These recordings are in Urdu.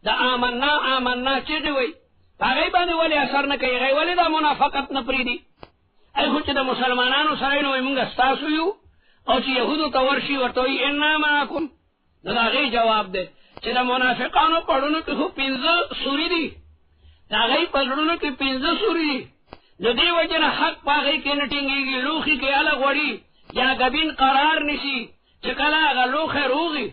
دا آمنا آمنا چیزی وی پاگئی باندې ولی اثر نه کوي غي ولی دا منافقت نه پریدي ای خو چې د مسلمانانو سره نو موږ ستاسو یو او چې يهودو ته ورشي ورته وي ان معکم دا غي جواب دی چې د منافقانو پړونو کې خو 15 سوري دي دا غي پړونو کې 15 سوري دي نو دی وجنه حق پاگئی کې نټینګي لوخي کې الګ وړي یا غبین قرار نشي چې کله هغه لوخه روغي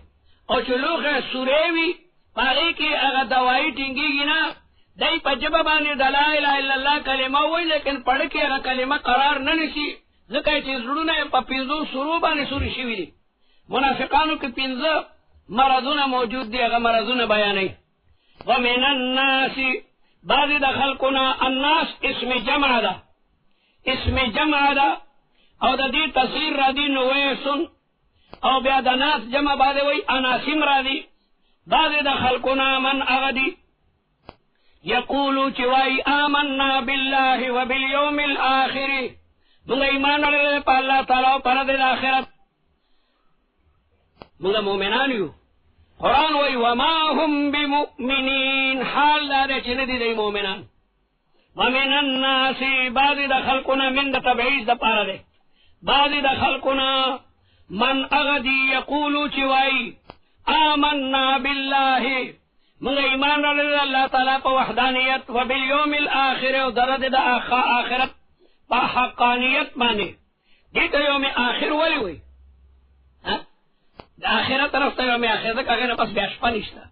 او چې لوخه سوري پاگئی کې هغه دوايي ټینګيږي نه دای په جبه باندې د لا اله الا الله کلمه وایي لیکن پړ کې هغه کلمه قرار نه نشي ځکه چې زړونه په 15 سورو باندې سوري شوي دي منافقانو کې 15 مرضونه موجود دي هغه مرضونه بیانوي ومن الناس بعض د خلقنا الناس اسم جمع ده او د دې تصغیر را دي نویسن او بیا د ناس جمع باندې وایي اناسم را دي بعض د خلقنا من اغدي یقولو چوائی آمنا باللہ و بالیوم الآخر منگا ایمان رہے پا اللہ تعالیٰ پرد الآخرت منگا مومنانیو قرآن وی وما هم بمؤمنین حال دارے چندی دی مومنان ومن الناس بعض دا خلقنا من دا تبعیز دا پارا دے بعض دا خلقنا من اغدی یقولو چوائی آمنا باللہ منگا ایمان رلل اللہ تعالیٰ پا وحدانیت و بالیوم الآخر و درد دا آخرت پا حقانیت مانے دیتا یوم آخر ولی ہوئی دا آخرت رفتا یوم آخر دک اگر پس بیاشپا نشتا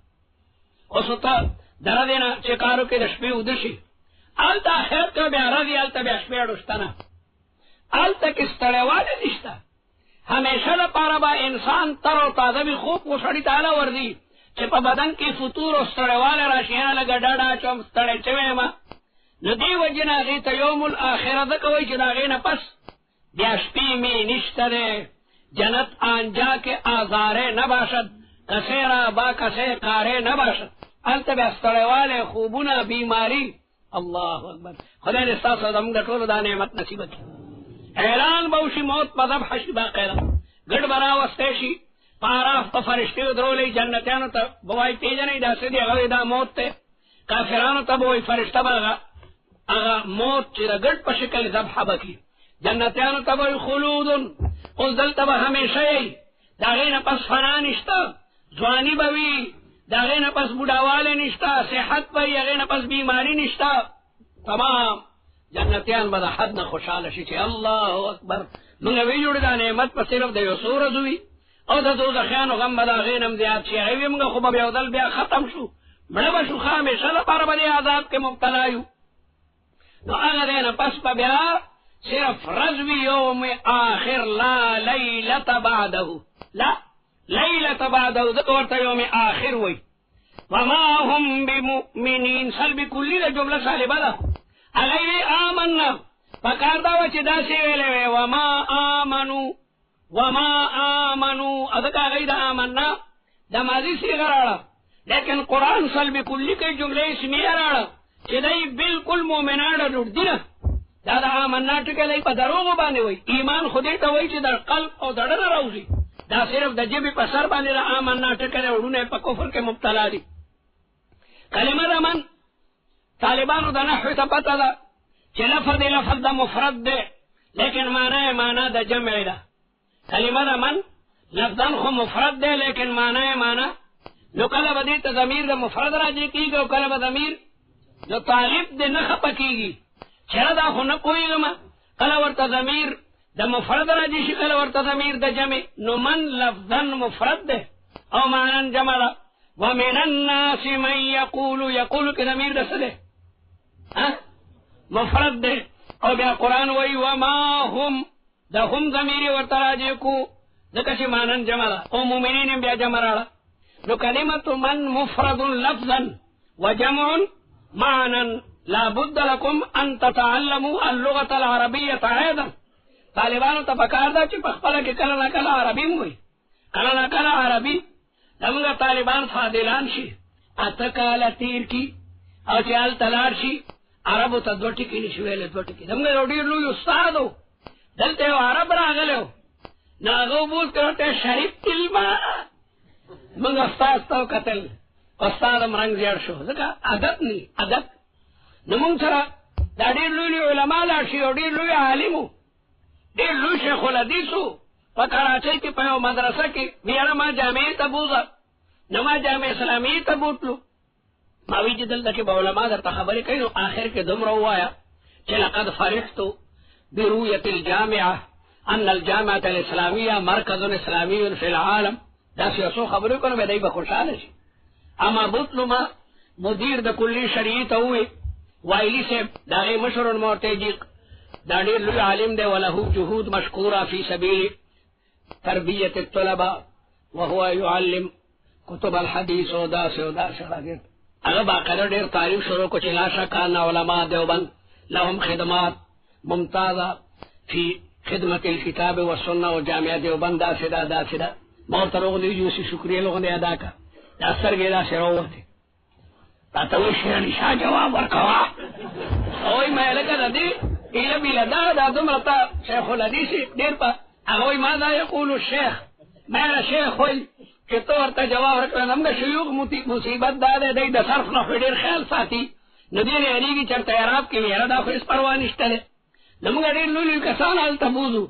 خصوصا دردینا چکارو که دشپی ادشی آلتا آخرت که بیارضی آلتا بیاشپی اڈوشتنا آلتا کستڑیوال نشتا ہمیشہ دا پارا با انسان تر و تازہ بھی خوب وشڑی تعالی وردی چې په بدن کې فطور او ستړیواله راشي لکه ډاډه چوم ستړی شوی ما نو دی وجنه هغې ته یوم الاخره ځکه وایي چې د هغې نه پس بیا شپې مې نشته دی جنت آنجا کې آزاره نباشد کسے را با کسے کارے نباشد هلته بیا ستړیواله خوبونه بیماری الله اکبر خدای دې ستاسو زموږ د ټولو دا نعمت نصیب کړي اعلان به وشي موت په ذبح شي باقاعده ګډ به راوستی شي پاراف پا فرشتی درولی جنتیانو تا بوائی پیجنی دا سیدی اغوی دا موت تے کافرانو تا بوائی فرشتا با اغا موت چی دا گرد پا شکل ذبح بکی جنتیانو تا بوائی خلودن اس دل تا با ہمیشہ دا غین پس فنا نشتا زوانی بوی دا غین پس بڑاوال نشتا صحت بوی غین پس بیماری نشتا تمام جنتیان با دا حد نخوشحال شی چی اللہ اکبر منگا وی جوڑی دا نعمت پا صرف دا یو سور دوی او دا دوزخیانو غم بدا غینم زیاد شي هغوی موږ خو به بیودل بیا ختم شو مړه به شو ښه همیشه لپاره به دې عذاب کې مبتلا یو نو هغه دی نه پس به بیا صرف رضوي یوم آخر لا لیلة بعده لا لیلة بعده ځکه ورته یوم آخر وی وما هم بمؤمنین سلب کلی د جمله سالبه ده هغوی آمنا پکار دا وه چې داسې ویلې وی وما آمنو ادکا غید آمنا دا ماضی سیغه راړه لیکن قرآن سلب کلی کې جمله اسمیه راړه چې دای بالکل مؤمنان ډوډ دینه دا د آمنا ټکی دای په دروغ باندې وای ایمان خودی ته وای چې در قلب او دړه نه راوځي دا صرف د جبې په سر باندې د آمنا ټکی وړونه په کفر کې مبتلا دي کلمه د من طالبانو د نحو ته پته ده چې لفظ د مفرد ده لیکن معنی د جمع ده کلمه دا من لفظان خو مفرد دے لیکن معنی نو کله به دې ته ضمیر د مفرد راځي کیږي او کله به ضمیر د طالب دې نه خپه کیږي چېرې دا خو نه پوهېږم کله ورته ضمیر د مفرد راځي شي کله ورته ضمیر د جمع نو من لفظا مفرد ده او معنی جمع ده ومن الناس من یقول کې ضمیر د څه ده مفرد ده او بیا قرآن وایي وما هم دا هم ضمیری ورته راځي کو ځکه چې مانن جمع ده او مؤمنین بیا جمع راړه نو کلمت من مفرد لفظا وجمع معنى لا بد لكم ان تتعلموا اللغة العربية ايضا طالبانو ته پکار ده چې په خپل کې کله نه کله عربي وي کله نه کله عربي دغه طالبان فاضلان شي اته کاله تیر کی او چې ال تلار شي عربو ته دوه ټکي نشي ویلې دوه ټکي دغه روډي لوی استادو دلته یو عرب راغلو ناغو بول کرتے شریف علما منگا استاستاو قتل استاد رنگ زیړ شو ځکه عادت نه عادت نمون سره دا ډېر لوی علما لا شي او ډېر لوی عالمو ډېر لوی شیخ الحدیثو په کراچۍ کې په یو مدرسه کې ویاړه ما جامع ته بوزه نو ما جامع اسلامي ته بوتلو ما وی چې دلته کې به علما درته خبرې کوي نو آخر کې دومره ووایه چې لقد فرحت برؤية الجامعة ان الجامعة الاسلامية مرکز اسلامي في العالم دا سیاسو خبرې کوم به دای به خوشاله شي اما بوتلو ما مدیر د کلی شریعه ته وی وایلی صاحب دا غي مشهور مرتجی دا ډېر لوی عالم دی وله جهود مشکوره فی سبیل تربیت الطلبه وهو يعلم كتب الحديث ودا شراغیر هغه باقاعده ډېر تعریف شروع کو چې لا شک ان علماء دیوبند لهم خدمات ممتازه في خدمة الكتاب والسنة وجامعة دیوبند دا سدا محترم دی جو سی شکریہ لوگوں نے ادا کا اثر گیلا سے روته تاسو شي شاه جواب ورکوا اوی مې لکه دې ایله بلا دا دمرتا شیخ الحدیث ډیر په هغه ماذا يقول الشيخ ما شیخ وي چې تو ورته جواب ورکړم موږ شيوخ مصیبت دا ده د صرف نه ډیر خیال ساتي نو دې لري چې چرته عرب کې یاره دا خو اس پروا نشته ده موږ ډیر لولي کسان حال تبوزو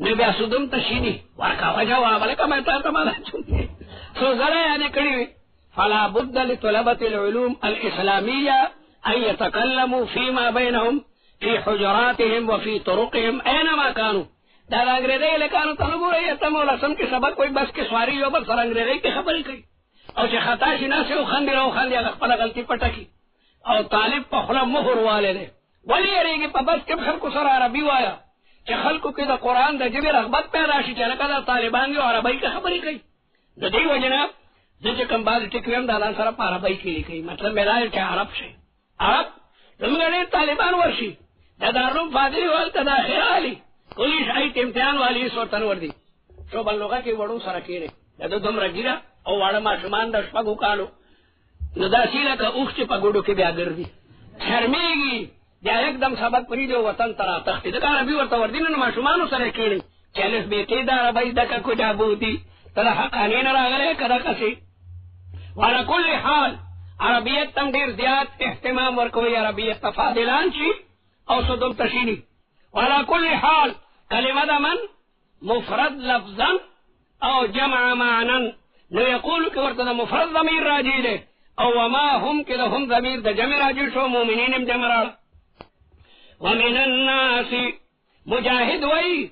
نو بیا سودم تشینی ورکا جواب لکه مې تاسو ما چونې سو زره یې کړی فلا بد لطلبة العلوم الإسلامية أن يتكلموا فيما بينهم في حجراتهم وفي طرقهم أينما كانوا دا انګریزي لکانو تنګو رہی ته مولا سم کې سبق کوئی بس کې سواری یو بل سره انګریزي کې خبرې کوي او چې خطا شي نه سو خندي راو خندي خپل غلطي پټکی او طالب په خپل مهر والے ولی یریږي په بس کې خلکو سره عربي وایا چې خلکو کې د قران د جبر رغبت پیدا شي چې لکه طالبان یو عربي کې خبرې کوي د دې وجنه چې کوم باز ټکویم دا سره په عربی کې لیکي مطلب ملای چې عرب شي عرب زموږ طالبان ورشي دا دارو فاضل ولته دا خیالي کولی شاید امتحان والی سورتن وردی شو بلوغه کې وړو سره کېره دا دومره ګیره او واړه ماشومان د شپږو کالو نو دا سیله که اوښ چې په ګوډو کې بیا ګرځي شرمېږي بیا یکدم سبق پرې دی وطن ترا تختی د عربي ورته وردی نو ماشومانو سره کېره چالیس بیٹې دا عربی دکه کو جابوتی تر حقانین راغله کدا کسي وعلى كل حال عربیت تم ډیر زیات اهتمام ورکوي عربیت تفاضلان شي او صدم تشینی وعلى كل حال كلمه دا من مفرد لفظا او جمع معنا نو يقول كورته مفرد ضمير راجي ده او وما هم كده هم ضمير ده جمع راجي شو مؤمنين جمع ومن الناس مجاهد وي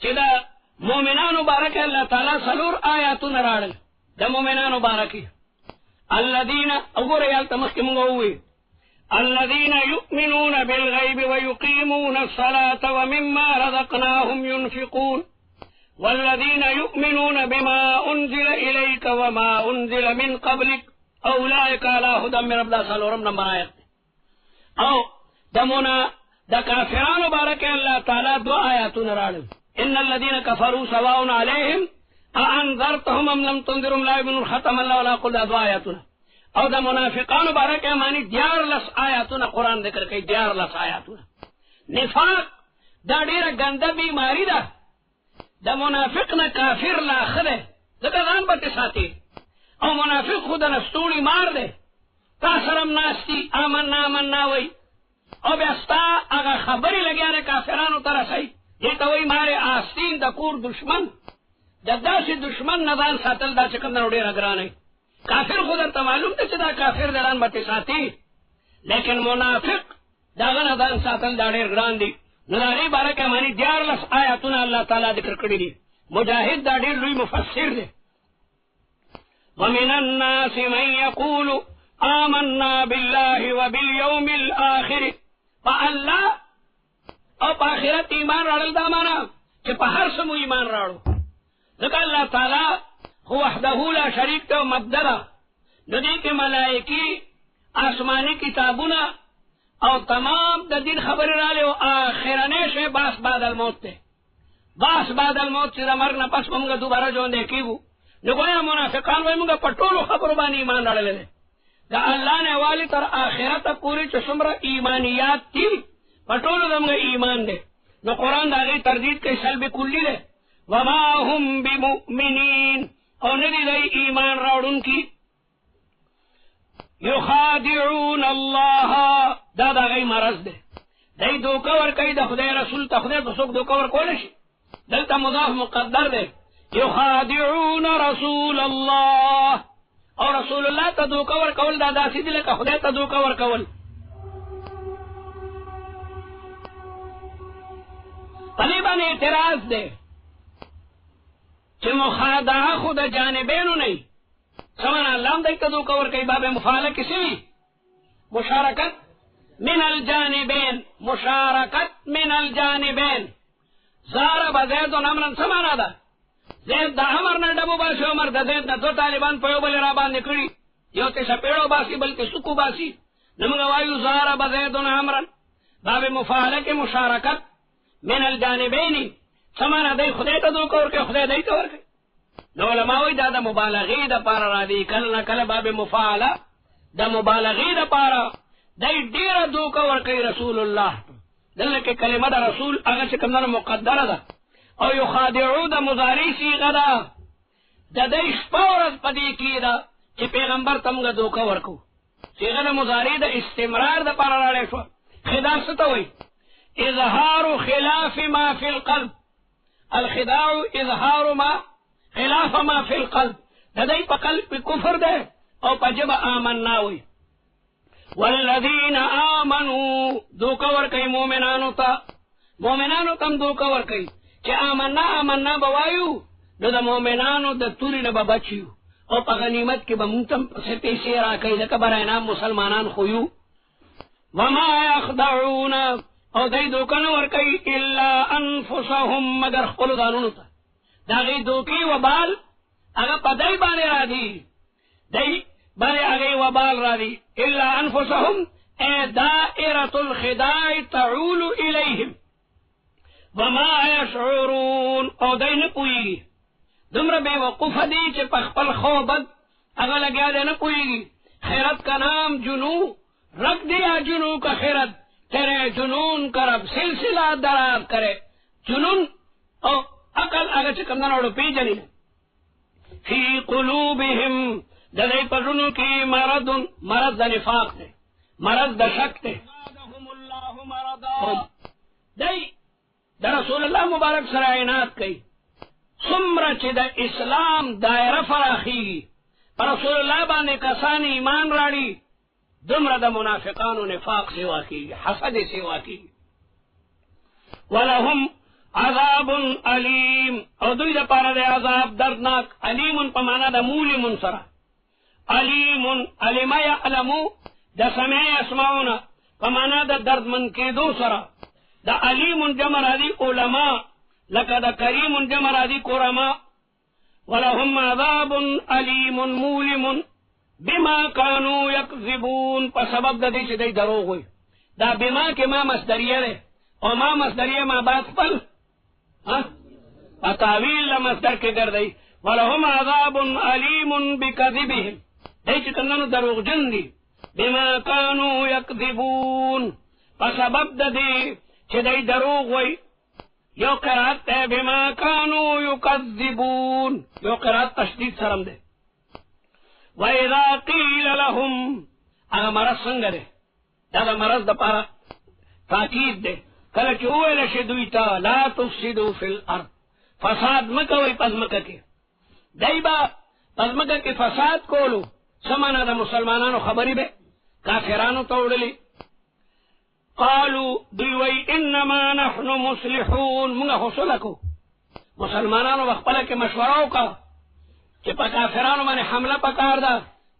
كده مؤمنان بارك الله تعالى سلور آيات نراړل د مؤمنانو بارکي الذين أقول تمسكموا الذين يؤمنون بالغيب ويقيمون الصلاة ومما رزقناهم ينفقون والذين يؤمنون بما أنزل إليك وما أنزل من قبلك أولئك على هدى من ربنا سالورم نمبر آيات او دمنا دا كافران بارك الله تعالى دو آيات نرالم إن الذين كفروا سواء عليهم أأنذرتهم أم لم تنذرهم لا يؤمنون ختم الله ولا قل دو آياتنا او دا منافقان بارک معنی 11 آیاتونه قرآن ذکر کوي 11 آیاتونه نفاق دا ډیره ګنده بیماری ده د منافق نه کافر لا خره ځکه ځان پټ ساتي او منافق خود نه ستوري مار ده تاسرم ناستی آمنا وای او بیا ستا هغه خبرې لګیاره کافرانو ته رسي دې ته وای ماره آستین د کور دشمن د داسې دشمن نه ځان ساتل دا چې کوم نه ډیره ګرانه کافر خود ته معلوم ده چې دا کافر دران باندې ساتي لیکن منافق دا غنه ځان ساتل دا ډېر ګران دي نو دا بارکه معنی 14 آیاتونه الله تعالی ذکر کړی دي مجاهد دا ډېر لوی مفسر دی ومن الناس من يقول آمنا بالله وباليوم الآخر فالله او په آخرت ایمان راړل دا معنا چې په هر څه مو ایمان راړو ځکه الله تعالی هو وحده لا شریک ته مبدلا د دې کې ملائکی آسمانی کتابونه او تمام د دین خبر را له اخرنه شی باس بعد الموت ته باس بعد الموت چې مرګ نه پس موږ دوباره ژوند کېږو نو ګویا منافقان وایي موږ په ټولو خبرو باندې ایمان راړل دا الله نه والی تر آخرت پورې چې څومره ایمانیات دي په ټولو زموږ ایمان دی نو قرآن دا غي تردید کوي سلب کلی دی وما هم بمؤمنین او ندی دی ایمان راوړونکي یخادعون الله دا دا غي مرض ده دای دوکه ور کوي د خدای رسول ته خدای په څوک دوکه ور کول شي دلته مضاف مقدر ده یخادعون رسول الله او رسول الله ته دوکه ور کول دا داسې دي لکه خدای ته دوکه ور کول پدې باندې اعتراض ده چې مخادعه خود جانبینو نه سمانا الله دای ته دوکه ور کوي باب مفاعله کسی مشارکت من الجانبین مشارکت من الجانبین ضرب زید امرا سمانا ده زید د امر نه ډبو باسي عمر د زید نه دو طالبان په یو بل را باندې کړی یو ته سپېړو باسي بلکې سکو باسي نمغه وایو ضرب زید امرا باب مفاعله کې مشارکت من الجانبین سمانا ده خدای ته دوکه ور کوي خدای دای ته ور کوي نو علماء دا د مبالغه د پاره را دي کله کله باب مفاعله د مبالغه د پاره دای ډیر دوکه ور کوي رسول الله دلته کې کلمه د رسول هغه چې کومه مقدره ده او یخادعو د مضارع صيغه ده د دې شپورز پدې کې ده چې پیغمبر تمغه دوکه ورکو صيغه د مضارع د استمرار د پاره راړې شو خداع څه ته وایي اظهار خلاف ما في القلب الخداع اظهار ما خلاف ما فی القلب د دې په قلب کفر ده او په جبه آمنا وي والذین آمنوا دوکه ور کوي مؤمنانو تم دوکه ور کوي چې آمنا بوایو نو د مؤمنانو د توري نه به بچیو او په غنیمت کې به مونږ تم څه پیسې راکړي لکه برای نام مسلمانان خو یو وما یخدعون او دای دوکه نه ور کوي الا انفسهم مگر خپل ځانونو ته دا غي دوکي وبال هغه پدای باندې را دي دای باندې هغه وبال را دي الا انفسهم دائره الخداع تعول اليهم وما يشعرون او دای نه پوي دمر به وقوف دي چې په خپل خوبد هغه لګیا دي نه پوي خیرت کا نام جنو رکھ دیا جنو کا خیرت تیرے جنون کرب سلسلہ دراز کرے جنون او عقل هغه چې کوم نه وړو پیژني فی قلوبهم د دې پرونو کې مرض د نفاق دی مرض د شک دی دی د رسول الله مبارک سره عنایت کوي څومره چې د اسلام دایره فراخیږي پر رسول الله باندې کسان ایمان راړي دومره د منافقانو نفاق سیوا کیږي حسد سیوا کیږي ولهم عذاب علیم او دوی د پاره د عذاب دردناک علیم په معنا د مولم سره علیم علم یعلمو د سمع اسمعون په معنا د دردمن کېدو سره د علیم جمع راځي علما لکه د کریم جمع راځي کرما ولهم عذاب علیم مولم بما كانوا يكذبون په سبب د دې چې دوی دروغ وي دا بما کې ما مصدریه ده او ما مصدریه ما بعد خپل تاویل مصدر کې ګرځي ولهم عذاب علیم بكذبهم دای چې څنګه دروغجن دي بما كانوا يكذبون په سبب د دې چې دوی دروغ وایي یو قرات ته بما كانوا يكذبون یو قرات تشدید سره ده وَإِذَا قِيلَ لَهُمْ هغه مرض څنګه ده دا مرض د پاره تاکید ده کله چې وویل شي دوی ته لا تفسدوا فی الارض فساد مکوئ پزمکه کې دای با پزمکه کې فساد کولو سمانه د مسلمانانو خبرې به کافرانو ته وړلې قالوا دوی وی انما نحن مصلحون موږ حوصله مسلمانانو خپل کې مشوره وکړه چې په کافرانو باندې حمله پکار ده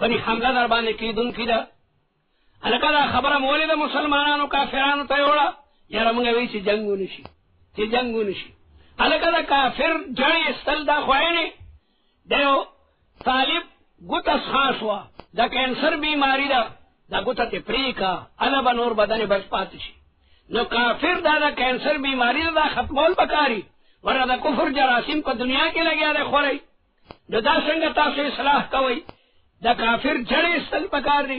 غني حمله در باندې کیدونکې ده الکه دا خبره مولید مسلمانانو کافرانو ته وړه یاره موږ وی چې جنگ ونشي الکه دا کافر جړې استل دا خوینه دیو طالب ګوتس خاصوا دا کینسر بیماری ده دا ګوته ته پریکا البا نور بدن بچ پات شي نو کافر دا کینسر بیماری دا ختمول پکاري ورته د کفر جراثیم په دنیا کې لګیا دی خوري نو دا څنګه تاسو اصلاح کوئ دا کافر جړې استل پکار دی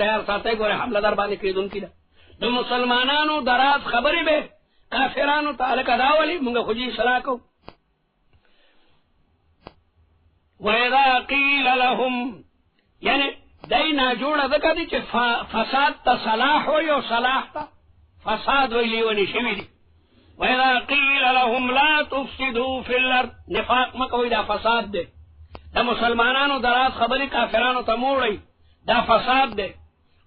تیار ساتي ګوره حمله در باندې کیدونکې ده د مسلمانانو دراز خبرې به کافرانو تعالی کداولي موږ خو جی اصلاح کو وَإِذَا قِيلَ لَهُمْ یعنی دینا جوڑا دکا دی چه فساد تا صلاح ہوئی و صلاح تا فساد ہوئی لیونی شوی دی وَإِذَا قِيلَ لَهُمْ لَا تُفْسِدُوا فِي الْأَرْضِ نفاق مکوئی دا فساد دے دا مسلمانانو درات خبری کافرانو تا موڑی دا فساد دے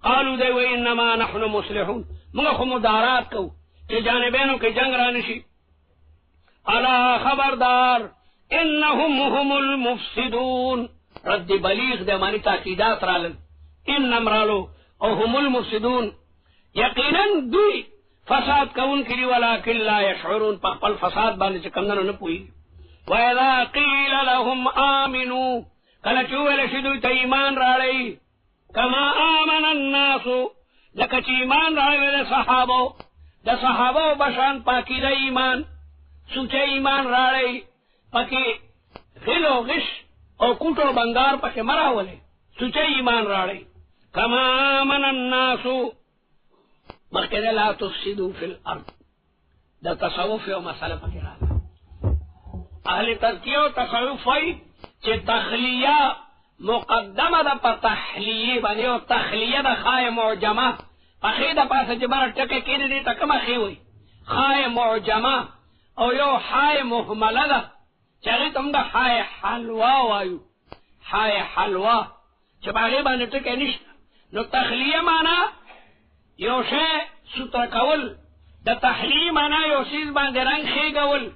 قالو دے وَإِنَّمَا نَحْنُ مُصْلِحُونَ منگا خو مدارات کو چه جانبینو کے جنگ رانشی الا خبردار انہم هم المفسدون رد بلیغ دے مانی تاکیدات رالن انم رالو او هم المفسدون یقینا دوی فساد کون کری ولیکن لا یشعرون پخپل فساد باندې چکمدنو نپوئی وَإِذَا قِيلَ لَهُمْ آمِنُوا کلچوویل شدوی تا ایمان راڑی کما آمن الناسو لکچ ایمان راڑی دے صحابو بشان پاکی دے ایمان سوچے ایمان راڑی پاکی غل و غش او کوٹو بنگار پاکی مراولے سوچے ایمان راڑی کما آمن الناسو مخکدے لا تفسدو فی الارض دا تصوف یو مسئلہ پاکی راڑی اہل تذکیہ و تصوف ہوئی چه تخلیہ مقدمہ دا پا تحلیہ بانی و تخلیہ دا خواہ معجمہ پخی دا پاسا جبارا ٹکے کینی دیتا کم اخی ہوئی خواہ معجمہ او یو خواہ محملہ دا چاگی تم دا خواہ حلوہ وایو خواہ حلوہ چه باغی بانی ٹکے نشتا نو تخلیہ مانا یو شے ستر کول دا تحلیہ مانا یو سیز باندے رنگ خیگول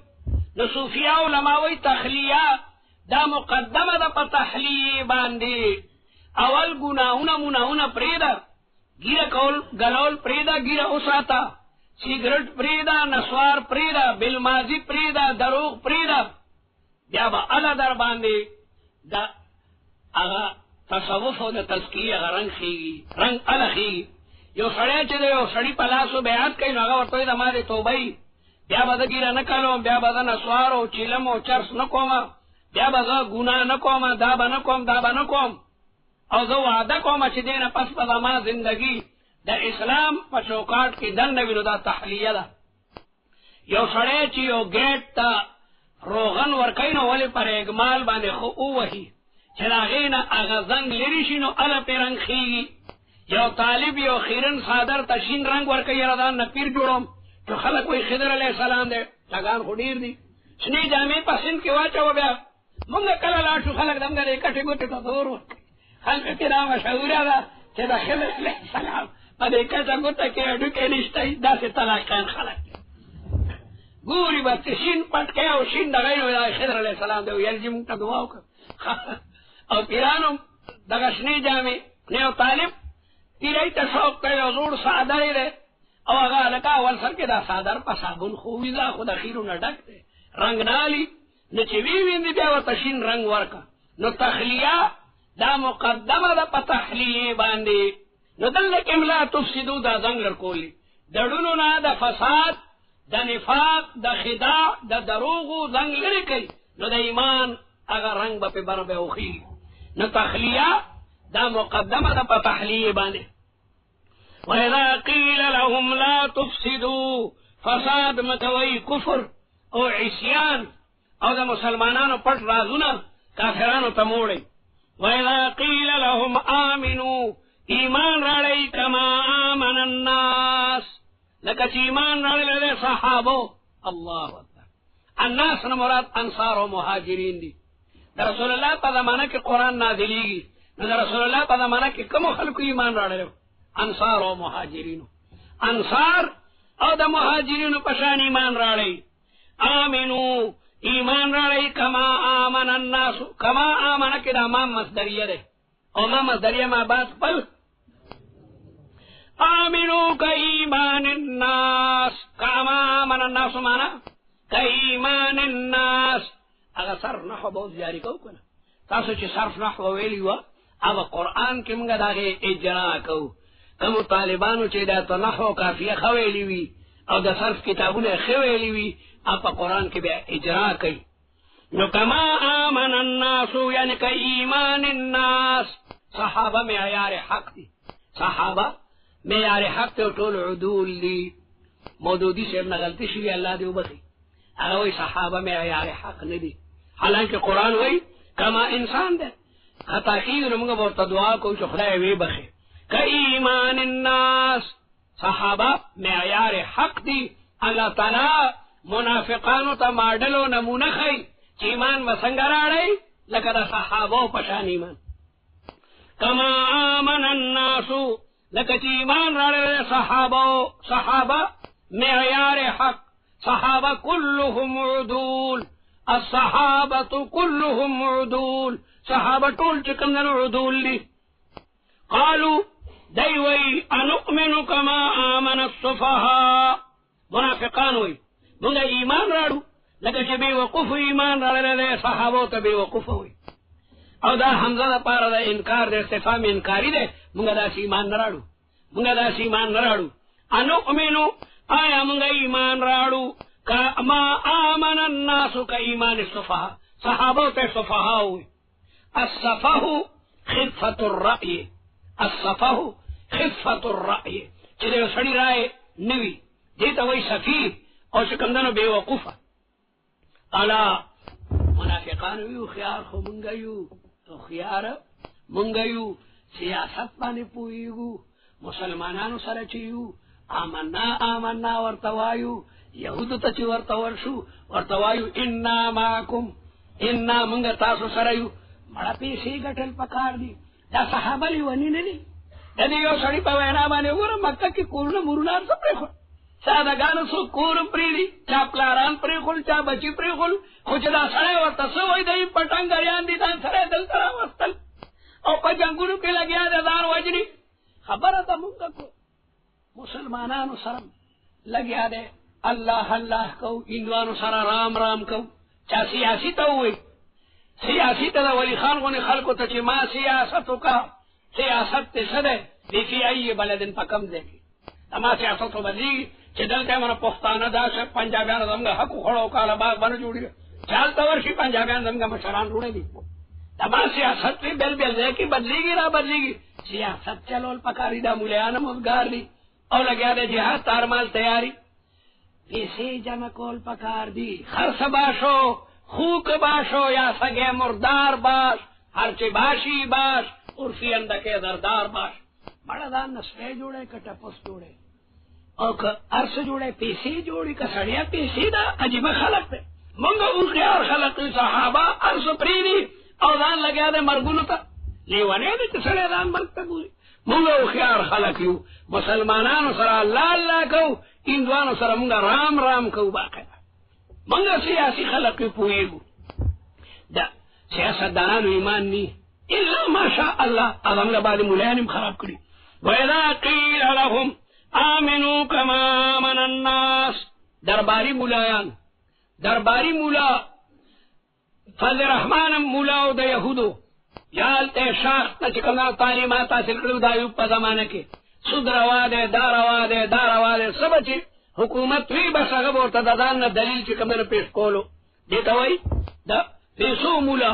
نو صوفیاء علماوی تخلیہ دا مقدمه دا پا تحلیه باندی اول گناهونه مناهونه پریدا گیره کول گلول پریدا گیره اساتا سیگرٹ پریدا نسوار پریدا بالمازی پریدا دروغ پریدا بیا با الا در باندی دا اغا تصوف و دا تذکیه اغا رنگ خیگی رنگ الا خیگی یو سڑے چه دا یو سڑی پلاسو بیعت کئی نو اغا ورطوی دا ماری توبئی بیا با دا گیره نکلوم بیا با دا نسوار و چیلم و چرس نکوما بیا بزا گناہ نکوم دابا نکوم او زو وعدہ کوم چی دینا پس پدا ما زندگی دا اسلام پا چوکاٹ کی دن نویلو دا تحلیہ دا یو سڑے چی یو گیٹ تا روغن ورکینو ولی پر اگمال باندے خو وحی چلاغینا اغا زنگ لریشنو علا پی رنگ خیگی یو طالب یو خیرن صادر تا شین رنگ ورکی ردان نا پیر جوڑم جو خلق وی خضر علیہ السلام دے لگان خودیر دی سنی جامعی پسند کی واچا و بیا منگا کلا لاشو خلق دمگا دے کٹی گوٹی تا دور ورکی خلق تیرا مشہورا دا چه دا خضر علیہ السلام پا دے کٹا گوٹا کی اڈو کے نشتای دا سی طلاقین خلق گوری با شین پٹ کے او شین دا غیرو دا خضر علیہ السلام دے یلجی منگتا دعاو کر او پیرانو دا غشنی جامعی نیو طالب تیرائی تا شوق کئی حضور سادری دے او اگا لکا اول سر کے دا سادر پا صابن خوبی دا خود اخیرو نڈک دے رنگ نالی نو چی ویویندی بیا و تشین رنگ ورکا نو تخلیہ دا مقدمه دا پا تحلیه باندی نو دلکم لا تفسدو دا زنگ لرکولی دڑونو نا دا فساد دا نفاق دا خداع دا دروغو زنگ لرکی نو دا ایمان اگر رنگ با پی بر بے اخی نو تخلیہ دا مقدمه دا پا تحلیه باندی وَإِذَا قِيلَ لَهُمْ لَا تُفْسِدُوا فساد متوئی کفر او عصیان او دا مسلمانانو پٹ رازونا کافرانو تموڑی وَإِذَا قِيلَ لَهُمْ آمِنُوا ایمان راڑی کما آمن الناس لکچ ایمان راڑی لدے صحابو اللہ اکبر الناس نمراد انصار و مہاجرین دی دا رسول اللہ پا زمانہ کی قرآن نازلی گی دا رسول اللہ پا زمانہ کی کم خلقو ایمان راڑی لدے انصار و مہاجرین انصار او دا مہاجرین پشان ایمان راڑی آمنو ایمان راڑی کما آمن الناس کما آمن کی دا مام مصدریہ دے او مام مصدریہ ما بات پل آمنو کا ایمان الناس کما آمن الناس مانا کا ایمان الناس اگر صرف نحو بہت جاری کو کنا تاسو چی صرف نحو ویلی ہوا اب قرآن کی منگا داگے اجرا کو کمو طالبانو چی دا تو نحو کافیہ خویلی وی او دا صرف کتابون خویلی وی آپ قرآن کے بے اجرا کئی نو کما آمن الناسو یعنی کہ ایمان الناس صحابہ میں عیار حق دی صحابہ میں عیار حق تے طول عدول دی مودودی سے ابن غلطی شوی اللہ دیو بخی اگوی صحابہ میں عیار حق ندی حالانکہ قرآن وی کما انسان دے خطا کی نمگا بورتا دعا کو چو خدای وی بخے کہ ایمان الناس صحابہ معیار حق دی اللہ تعالی منافقانو تا ماڈلو نمونہ خی چی ایمان وسنگ راڑی لکہ دا صحابو پشان ایمان کما آمن الناسو لکہ چی ایمان راڑی صحابہ معیار حق صحابہ کلهم عدول الصحابة كلهم عدول صحابة طول چکم دنو عدول لی قالوا دیوئی انؤمن کما آمن الصفحاء منافقان ہوئی منگا ایمان راڑو لکہ چی بے وقف ایمان راڑے دے صحابو تا بے وقف ہوئی او دا حمزہ دا پارا دا انکار دے استفام انکاری دے منگا دا سی ایمان نراڑو انؤمنو آیا منگا ایمان راڑو کما آمن الناس کا ایمان الصفحاء صحابو تے صفحاء ہوئی الصفح خفت الرأی الصفح خفت الرأی چلے سڑی رائے نوی دیتا وی صفیح اور شکندنو بے وقوفا الا منافقان ویو خیار خو منگیو منگیو سیاست بانے پوئیگو مسلمانانو سرچیو آمنا ورتوایو یهودو تا چی ورتوایو انا معاکم انا منگا تاسو سرایو مڑا پیسی گٹل پکار دی دا صحابہ لی ونی نلی دا دیو سڑی پا وینا بانے گورا مکہ کی کورنا مرونان سا پریخل سادگانو سو کورم پریدی چا پلاران پریخل چا بچی پریخل خوچ دا سڑے ورطا سوئی دا پٹنگ گریان دی دان سڑے دل ترا وستل او پا جنگونو کی لگیا دا دان وجنی خبر تا منگا کو مسلمانانو سرم لگیا دے اللہ اللہ کو اندوانو سرا رام کو چا سیاسی تا ہوئی سیاسی تا دا ولی خان غنی خلقو تا چی ما سیاستو کا سیاست تی سدے دیفی ای بلدن پا کم دے گی اما سیاستو بدلیگی چی دلتے منا پختانہ دا سے پنجابیان دمگا حقو خڑو کالا باغ بنا جوڑی گا چالتا ورشی پنجابیان دمگا مشران روڑے دی اما سیاست تی بل دے کی بدلیگی را بدلیگی سیاست چلول پکاری دا مولیانا مدگار دی او لگیا دے جہاز تارمال تیاری پیسے جمع کول پکار دی خرس باشو خوک باشو یا سگے مردار باش ہرچے باشی باش عرفی اندکے دردار باش بڑا دان نسلے جوڑے کٹا پس جوڑے اور عرص جوڑے پیسے جوڑی کا سڑیا پیسے دا عجیب خلق دے منگا اخیار خلق صحابہ عرص پریدی او دان لگیا دے مرگونو تا لیوانے دے چسڑے دان مرگتا بوئی منگا اخیار خلق یو مسلمانانو سرا اللہ کو اندوانو سرا منگا رام کو باقی منگا سیاسی خلق پوئیگو دا سیاست دانانو ایمان نی الا ماشاء اللہ اغم لباد ملانم خراب کری وَإِذَا قِيلَ لَهُمْ آمِنُوا كَمَا آمَنَ النَّاسِ درباری مولا فضل رحمان مولا دا یہودو یالتے شاخ تا چکمنا تعلیمات حاصل کرو دا ایوب پا زمانہ کے سود روا دے سب چی حکومت وی بس اگب اور تدادان نا دلیل چکمنا پیش کولو دیتا وی دا پیسو مولا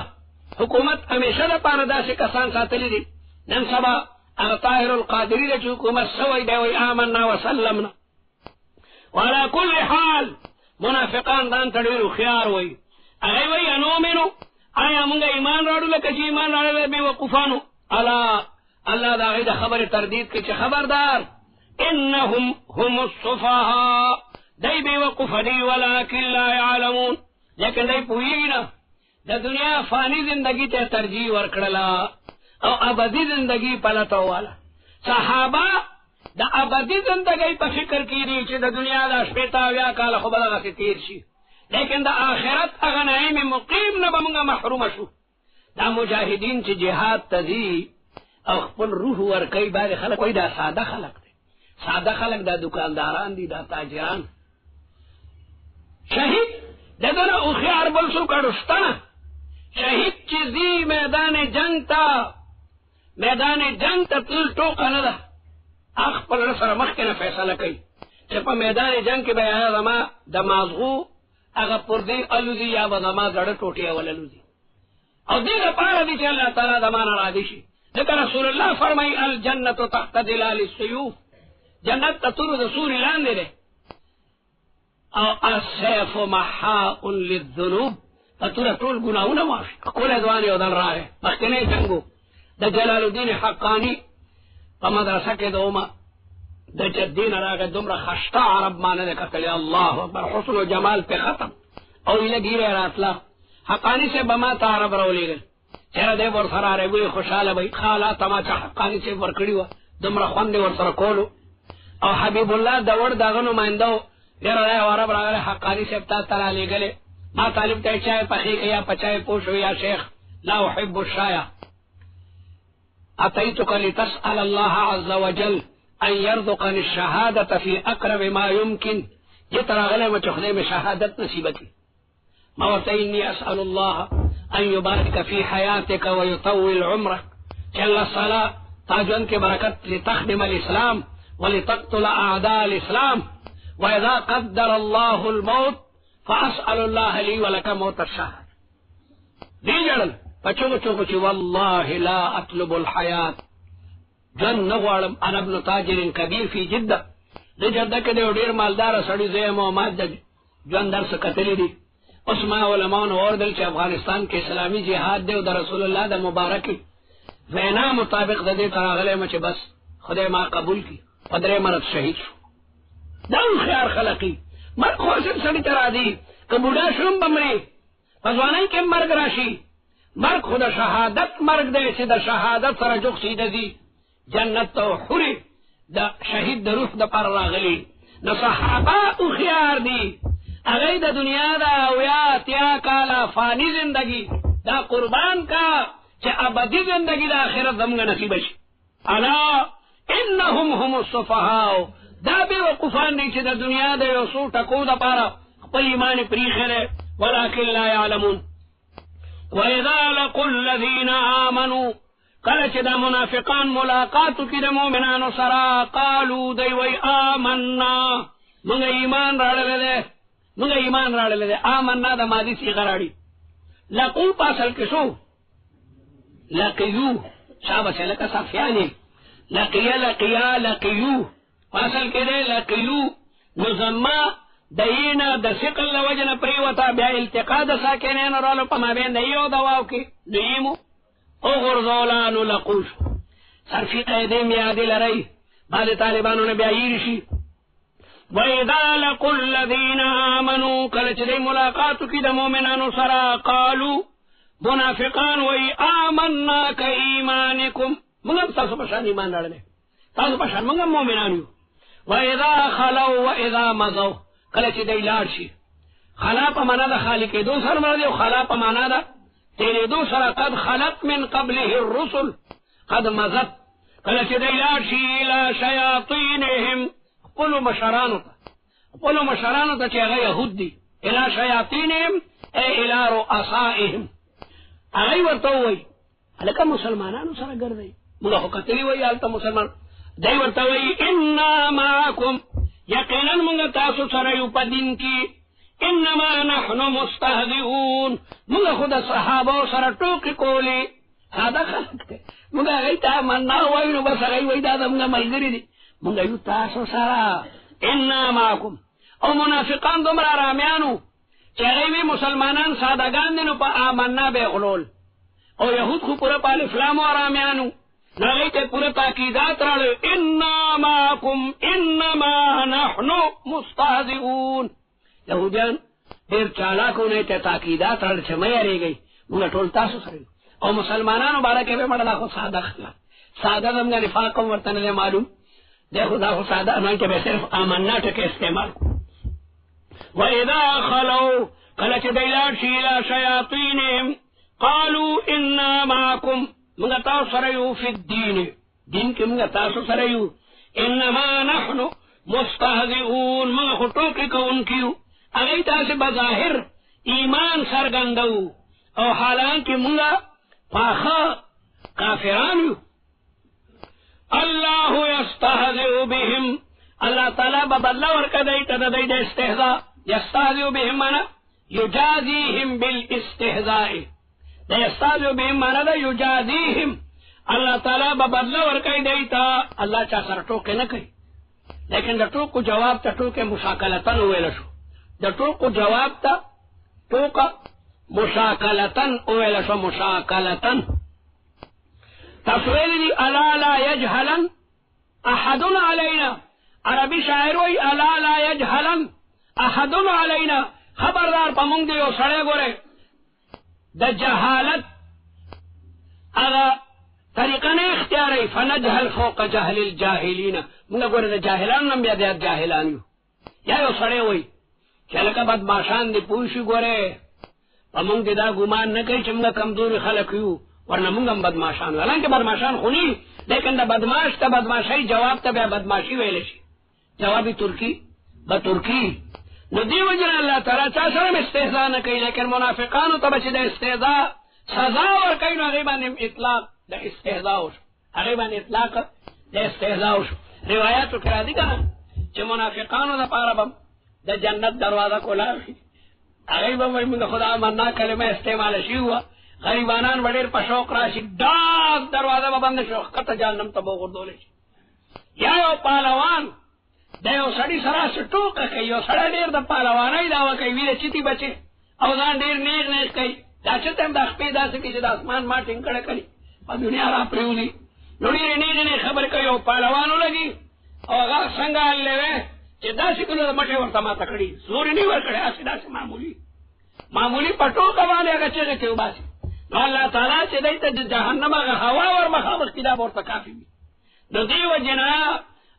حکومت ہمیشہ دا پانا سے کسان ساتلی دی نن سبا اغا طاہر القادری دا چی حکومت سوئی دے وی آمنا وسلمنا وعلا کل حال منافقان دان تڑیرو خیار وی اگئی وی انومنو آیا منگا ایمان راڑو لکا چی ایمان راڑو لے بے وقفانو اللہ دا غید خبر تردید کے چی خبردار انہم هم الصفحاء دی بے وقف دی ولیکن لا یعلمون لیکن دی پوئینا دا دنیا فانی زندگی تے ترجیح ورکڑلا او ابدی زندگی پلتا والا صحابہ دا ابدی زندگی پا فکر کی دی چی دا دنیا دا شپیتا ویا کالا خوبلغا سی تیر شی لیکن دا آخرت اغنائی مقیم نبا منگا محروم شو دا مجاہدین چی جہاد تزی او خپل روح ورکی بعد خلق وی دا سادہ خلق دے سادہ خلق دا دکانداران دی دا تاجران شہید دا دنا اخیار بلسو کڑستانا شہید چیزی میدان جنگ تا تل ٹوکا ندا اخپل رسر مخینا فیصلہ کئی چپا میدان جنگ کے بیانا زما دا مازغو اگا پردی علوزی یا بزما زڑ ٹوٹی اول علوزی او دیگا پارا دی چا اللہ تعالی دمانا را دیشی لیکن رسول اللہ فرمائی الجنت تحت دلال السیوف جنت تطور دسور لان دے او السیف محاء للذنوب پتوره ټول ګناهونه معافي ښکلی ځوان یو دل راغی مخکنی جنګ د جلال الدین حقانی په مدرسه کې د اومه د جدین راغی دومره خشته عرب ما نه دی کتلی الله اکبر حسن و جمال پې ختم او ایله ګیره راتله حقانی صاحب به ما ته عرب راولېږل چېره دی ورسره عربي خوشحاله به خاله تماچه حقاني صاحب ورکړي وه دومره خوند یې ورسره کولو او حبیب الله د وړ دغه نماینده و ډېره دا یو عرب راغلی حقاني صاحب تا ته رالېږلې ما طالب ته یې چای پخې که یا په چای پوه شو یا شیخ لا احب الشایه اتیتک لتسأل الله عز وجل ان يرزقني الشهادة في اقرب ما يمكن یہ تراغلے میں چخدے میں شہادت نصیبت کی ما ورته انی اسأل الله ان يبارك في حياتك ويطول عمرك جل الصلاة تاجن کے برکت لتخدم الاسلام ولتقتل اعداء الاسلام واذا قدر الله الموت فاسأل الله لي ولك موت الشهادة دی جڑل پچو چوکو چی والله لا اطلب الحیات جن نغوارم انا ابن تاجر کبیر فی جدہ دی جدہ که دیو دیر مالدار سڑی زیم و ماد جن درس کتلی دی اس ما علماء اور دل چی افغانستان کے اسلامی جہاد دیو در رسول اللہ دا مبارکی وینا مطابق دا دی تراغلے مچی بس خدای ما قبول کی پدر مرد شہید شو داو خیار خلقی مرد خواسم سڑی ترا دی که بودا شرم بمری فزوانای که مرگ راشی مرگ خدا شهادت مرگ دے سی دا شهادت سر جوخ سیده دی جنت تو حری دا شہید دا روح دا پر راغلی دا صحابہ او خیار دی اگئی دا دنیا دا اویا تیا کالا فانی زندگی دا قربان کا چه ابدی زندگی دا آخرت دمگا نصیب شی الا انہم هم الصفحاو دا بے وقفان دی چه دا دنیا دا یوسو ٹکو دا پارا خپل ایمان پریخلے ولكن لا يعلمون وَإِذَا لَقُوا الَّذِينَ آمَنُوا کله چې د منافقان ملاقاتو کې د مؤمنانو سره قالو دی وی آمنا موږ ایمان راړلی دی آمنا د ماضي صیغه راړي لقو په اصل کې شو لقیو شابه لکه صفیانې لقیو په اصل کې دی لقیو مزمه دینا د ثقل لوجن پریوتا بیا التقا د ساکنین رالو په مابین د یو دواو کې دیمو او غرزولانو لقوش صرفی قیدیم یادی لرئی بعد طالبانو نبی آئیر شی وَإِذَا لَقُوا الَّذِينَ آمَنُوا کلچ دی ملاقاتو کی د مومنانو سرا قالو منافقان وی آمنا کا ایمانکم منگم تاسو پشان ایمان رالنے تاسو پشان منگم مومنانیو وَإِذَا خَلَوْا وَإِذَا مَزَوْا کله چې دی لاړ شي خلا په معنا د خالق دو سره مراد او خلا په معنا د تیرې دو سره قد خلت من قبله الرسل قد مزت کله چې دی لاړ شي الى شیاطینهم خپل مشرانو ته چې هغه یهود دي الى شیاطینهم ای الى رؤسائهم هغه ورته وایي هلکه مسلمانانو سره ګرځئ موږ خو کتلي وایي هلته مسلمان دی ورته وایي انا معکم یقینا منگا تاسو سریو پا دین کی انما نحن مستهزئون منگا خدا صحابہ سر ٹوکی کولی سادہ خلق تے منگا غی تا مننا وائنو بس غی وی دادا منگا ملگری دی منگا یو تاسو سرا انا ماکم او منافقان دمرا رامیانو چه غیوی مسلمانان سادگان دینو پا آمنا بے غلول او یهود خو پورا پا الاسلام و رامیانو نغی تے پورا تاکیدات رالو انا ماکم انما نحن مستهزئون یهودیان دیر چالاکو نے تے تاکیدات رالو چھ میں رہ گئی منگا ٹول تاسو سر او مسلمانانو بارکے بے مڑلا خو سادہ خلا سادہ دمگا نفاقم ورطن دے معلوم دیکھو دا خو سادہ انہوں کے بے صرف آمنا ٹکے استعمال کو وَإِذَا خَلَوْا کلچ دیلار شیلا شیاطینهم قالوا انا معکم منگا تاسو سریو فی الدین دین کے منگا تاسو سریو انما نحن مستهزئون منگا خطوکی کو ان کیو اگئی تاس بظاہر ایمان سرگندو او حالانکہ منگا پاخا کافرانو اللہ یستهزئ بهم اللہ تعالی ببلا ورکدئی تددئی دے استہزاء یستهزئ بهم مانا یجازیہم بالاستہزاء دا یستهزئ بهم مانا دا یجازیہم اللہ تعالی ببدلا ورکئی دیتا اللہ چا سر ٹوکے نہ کئی لیکن دا ٹوک کو جواب تا ٹوکے مشاکلتن ہوئے لشو دا ٹوک کو جواب تا ٹوکا مشاکلتن اویل شو مشاکلتن تصویل دی الا لا یجهلن احدن علینا عربی شاعر وی الا لا یجهلن احدن علینا خبردار پمونگ دیو سڑے گورے دا جہالت اگا طریقہ نے اختیاری فنجهل فوق جهل الجاہلین منگا گورے دا جاہلان نم بیا دیا جاہلان یا یو سڑے وی چلکا بدماشان دی پوشی گورے پمونگ دی دا گمان نکی چمگا کمزوری خلق یو ورنہ منگم بدماشان حالانکہ بدماشان خونی لیکن دا بدماش تا بدماشای جواب تا بیا بدماشی ویلشی جوابی ترکی بترکی نو دیو جن اللہ تعالی چا سرم استهزاء نکی لیکن منافقانو تا بچی دا استهزاء سزا ورکی نو اغیبان اطلاق دا استهزاء شو اغیبان اطلاق دا استهزاء شو روایاتو کرا دی کنا چه منافقانو دا پارا بم دا جنت دروازہ کولا اغیبان وی من خدا مننا کلمہ استعمال شی ہوا غریبانان وڈیر پشوق راشی ڈاک دروازہ بند شوق کتا جانم تبو غردولے یا یو پالوان دا یو سڑی سرا سٹوک کئی یو سڑا دیر دا پالوانای داوا کئی ویدے چیتی بچے او دان دیر نیغ نیغ کئی دا چتیم دا خپی دا سکی چی دا اسمان ما ٹنکڑ کری پا دنیا را پریوزی نوڑیر نیغ نیغ خبر کئی یو پالوانو لگی او اگا سنگا آلے وے چی دا سکلو دا مٹے ورطا ما تکڑی زوری نہیں ورکڑی آسی دا سی معمولی پٹو کبالے اگا چیزے کیو باسی نو اللہ تعالیٰ چی دیتا جہنم اگا ہوا ور مخابر کتاب ورطا کافی بھی نو دیو جنا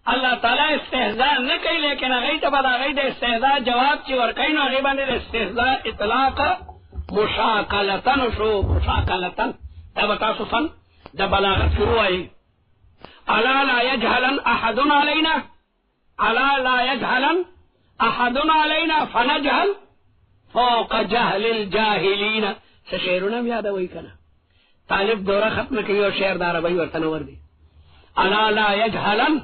اللہ تعالیٰ استهزاء نکی لیکن اغیط بدا اغیط استهزاء جواب چی ورکی نو اغیبان استهزاء اطلاق مشاکلتن شو مشاکلتن دا بتاسو فن دا بلاغت شروع آئی الا لا یجهلن احدن علینا الا لا یجهلن احدن علینا فنجهل فوق جهل الجاہلین شعرنا یاد وی کنا طالب دورہ ختم کیو شعر دارا بھائی ورتنور دی الا لا یجهلن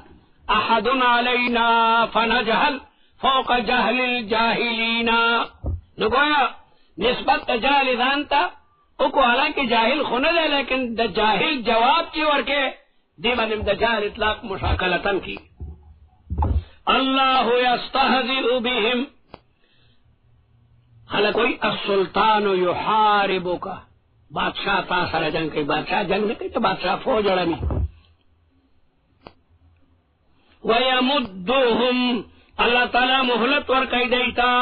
احد علینا فنجهل فوق جهل الجاہلین نگویا نسبت جاہل دانتا اکو حالانکہ جاہل خندے لیکن دا جاہل جواب کی ورکے دی بنم دا جاہل اطلاق مشاکلتن کی اللہ یستہزئ بهم خلق کوئی السلطان یحاربک بادشاہ تا سر جنگ کئی بادشاہ جنگ نہ کئی تو بادشاہ فوج اڑمی ویمدهم اللہ تعالی مہلت ورکی دیتا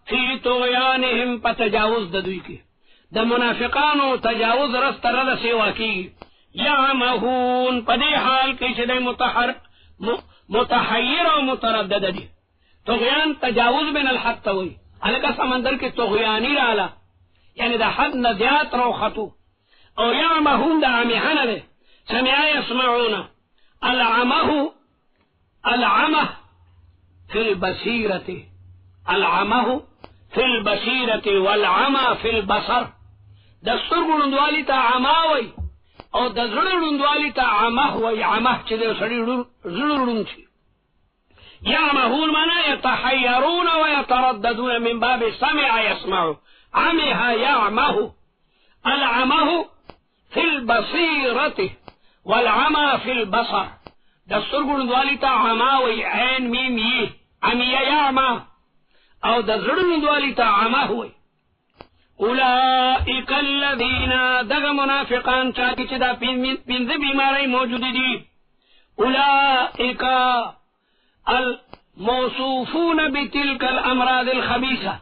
فی طغیانہم پتجاوز ددوی کی دا منافقانو تجاوز رست رد سیوا کی یعمہون پدی حال کی چدے متحیر و متردد دی طغیان تجاوز بین الحد توی علکہ سمندر کی طغیانی رالا یعنی دا حد نزیات رو خطو او یعمہون دا عمیحن دے سمعا یسمعون العمہ فی البصیرت العمہ فی البصیرت والعمہ فی البصر دستور گلندوالی تا عماوی او دزر گلندوالی تا عمہ وی عمہ چدے سڑی زررن چی یعمہون مانا یتحیرون ویترددون من باب سمع یسمعو عمہ یعمہ العمہ فی البصیرت والعمہ فی البصر دستور گلندوالی تا عماوی عین میم یہ عمیہ یعمہ او دزر گلندوالی تا عمہ ہوئی اولئک الذین دغ منافقان چاکی چدا پینز بیماری موجود دی اولئک الموصوفون بتلك الامراض الخبیثہ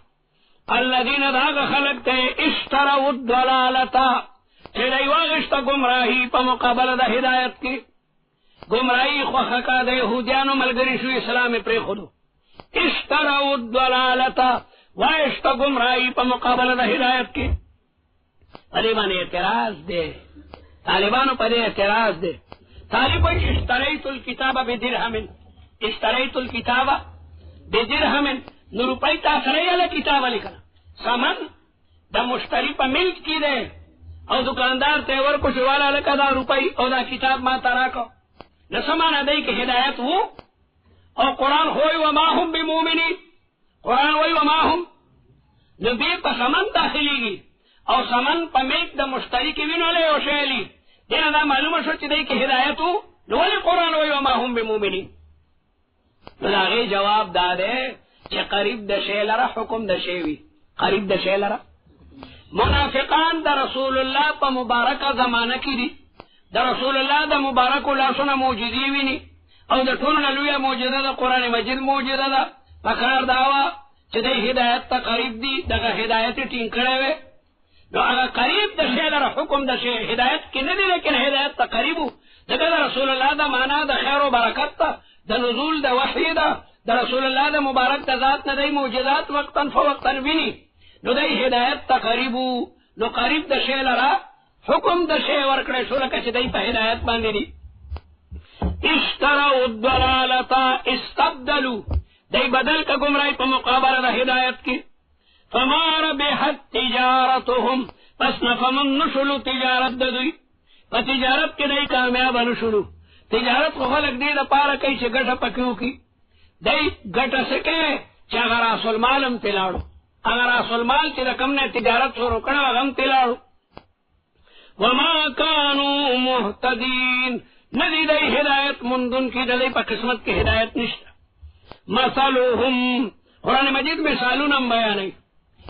الذین داغ خلقتے اشتروا الضلالتا چدائی واغشتا گمراہی پا مقابل دا ہدایت کی گمراہی خوخکا دا یہودیانو ملگری شو اسلام پر خودو اشتروا الضلالتا واشتا گمراہی پا مقابل دا ہدایت کی طالبان اعتراض دے طالبانو پا دے اعتراض دے طالبو اشتریت الكتاب بدرہم اشتریت الكتاب بدرہم نروپای تاثری علی کتاب لکنا سمن دا مشتری پا ملک کی دے او دکاندار تیور کو شوالا لکا دا روپای او دا کتاب ما تراکو نسمانا دے کہ ہدایت ہو او قرآن ہوئی وما ہم بمومنین قرآن ہوئی وما ہم نبی پا سمن داخلی گی او سمن پا ملک دا مشتری کی وینو لے او شیلی دینا دا معلوم شو چی دے کہ ہدایت ہو نولی قرآن ہوئی وما ہم بمومنین نلاغی جواب دا دے چی قریب دا شیلرا حکم دا شیوی قریب دا شیلرا منافقان د رسول الله په مبارکه زمانه کې دي د رسول الله د مبارک لاسونه معجزې ویني او د ټولو نه لویه معجزه د قرآن مجید معجزه ده پکار داوه چې د هدایت ته قریب دي دغه هدایت یې ټینګ کړی وی نو هغه قریب د شی لره حکم د شی هدایت کې نه دی لیکن هدایت ته قریب و دغه د رسول الله د معنا د خیر و برکت ته د نزول د وحی ده د رسول الله د مبارک د ذات نه دی معجزات وقتا فوقتا ویني نو دی هدایت ته قریب نو قریب د شی لره حکم د شی ورکړی شو لکه چې دی په هدایت باندې دي اشتروا الضلالة استبدلوا دی بدل کا گمراهی په مقابله د هدایت کې فما ربحت تجارتهم پس نفمن نشلو تجارت د دوی په تجارت کې دی کامیاب نشلو تجارت خو خلک دی د پاره کوي چې ګټه پکې وکړي دی ګټه څه کوي چې هغه راس المال هم تلاړو هغه راس المال چې د کوم نه تجارت شروع کړه هغه هم تلاړو وما كانوا مهتدين ندی دی هدایت مندون کی دی په قسمت کې هدایت نشته مثلهم قرآن مجید مثالونه بیانوي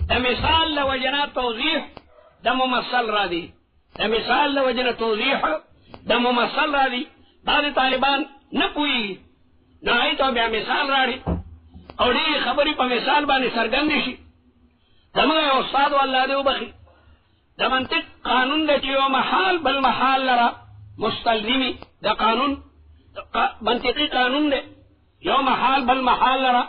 د مثال له وجنه توضیح د ممثل را دي د مثال له وجنه توضیح د ممثل را دي بعض طالبان نه پوهېږي نو هغوی ته بیا مثال راړي او ډېرې خبرې په مثال باندې څرګندې شي زموږ یو استاد والله دې وبخي د منطق قانون دی چې یو محال بل محال لره مستلزمي د قانون منطقي قانون دی یو محال بل محال لره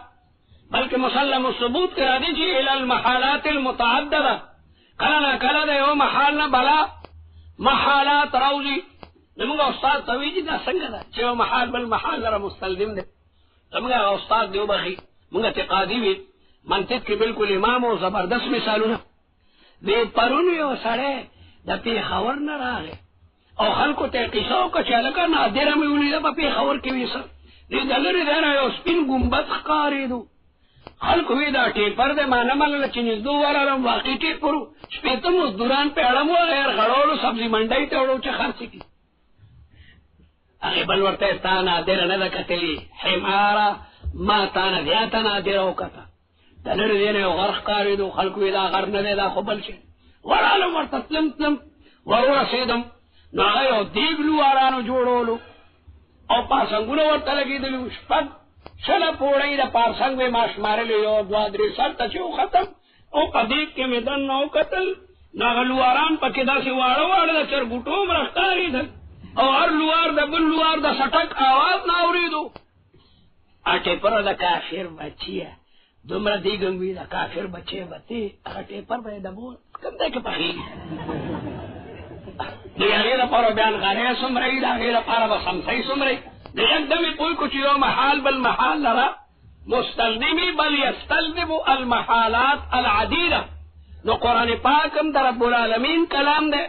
بلکې مسلم الثبوت کې راځي چې الى المحالات المتعدده کله نه کله د یو محال نه بلا محالات راوځي زموږ استاد ته وایي چې دا څنګه ده چې یو محال بل محال لره مستلزم دی زموږ استاد دی وبخي موږ اعتقادي وي منطق کې بالکل امام او زبردست مثالونه وی پرون یو سړی د پېښور نه راغی او خلکو ته قصه وکړه چې هلکه نادره مې ولیده په پېښور کې وي څه دې د لرې ځای نه یو سپین ګمبد ښکارېدو خلکو وی دا ټیپر دی ما نه منله چې نږدې ورغلم واقعي ټیپر و شپېته مزدوران په اړم و غیر غړولو سبزي منډۍ ته وړو چې خرڅ کړي هغې بل ورته ستا نادره نه ده کتلې حماره ما تا نه زیاته نادره وکته د لرې ځای نه یو غر ښکارېدو خلکو وی دا غر نه دی دا خو بل شی ورغلم ورته تلم ورورسېدم نو هغه یو دیګ لوارانو جوړولو او پاسنګونه ورته لګېدلي وو شپږ شله پوړۍ د پارسنګ مې ما شمارلې یو دوه درې سر ته چې وختم او په دیګ کې مې دننه وکتل نو هغه لواران پکې داسې واړه واړه د چرګوټو هومره ښکارېدل او هر لوار د بل لوار د سټک آواز نه اورېدو ټیپره د کافر بچیه دومره دیګم وي د کافر بچی به تی هغه ټیپر به یې د مور کوم ځای کې پخېږي د هغې لپاره بیا نغارۍ څومره وي د هغې لپاره به څمڅۍ څومره وي د یکدمې پوه کړو چې یو محال بل محال لره مستلزمي بل یستلزم المحالات العدیده نو قرآن پاک هم د رب العالمین کلام دی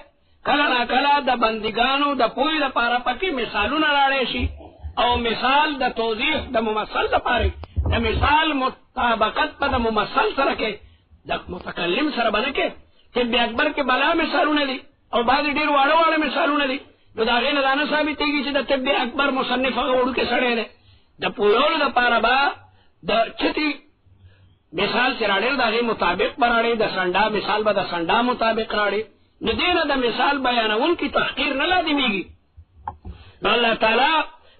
کله ناکله د بندګانو د پوهې لپاره پکې مثالونه راړی شي او مثال د توضیح د ممثل لپاره د مثال مطابقت په د ممثل سره کې د متکلم سره به نه کې طب اکبر کې بلا مثالونه دي او بعضې ډېر واړه واړه مثالونه دي نو د هغې نه دا نه ثابتېږي چې د طب اکبر مصنف هغه وړوکی سړی دی د پوهولو دپاره به د چتي مثال چې راړې د هغې مطابق به راړې د سنډا مثال به د سنډا مطابق راړې نو دې نه د مثال بیانونکي تحقیر نه لازمېږي نو الله تعالی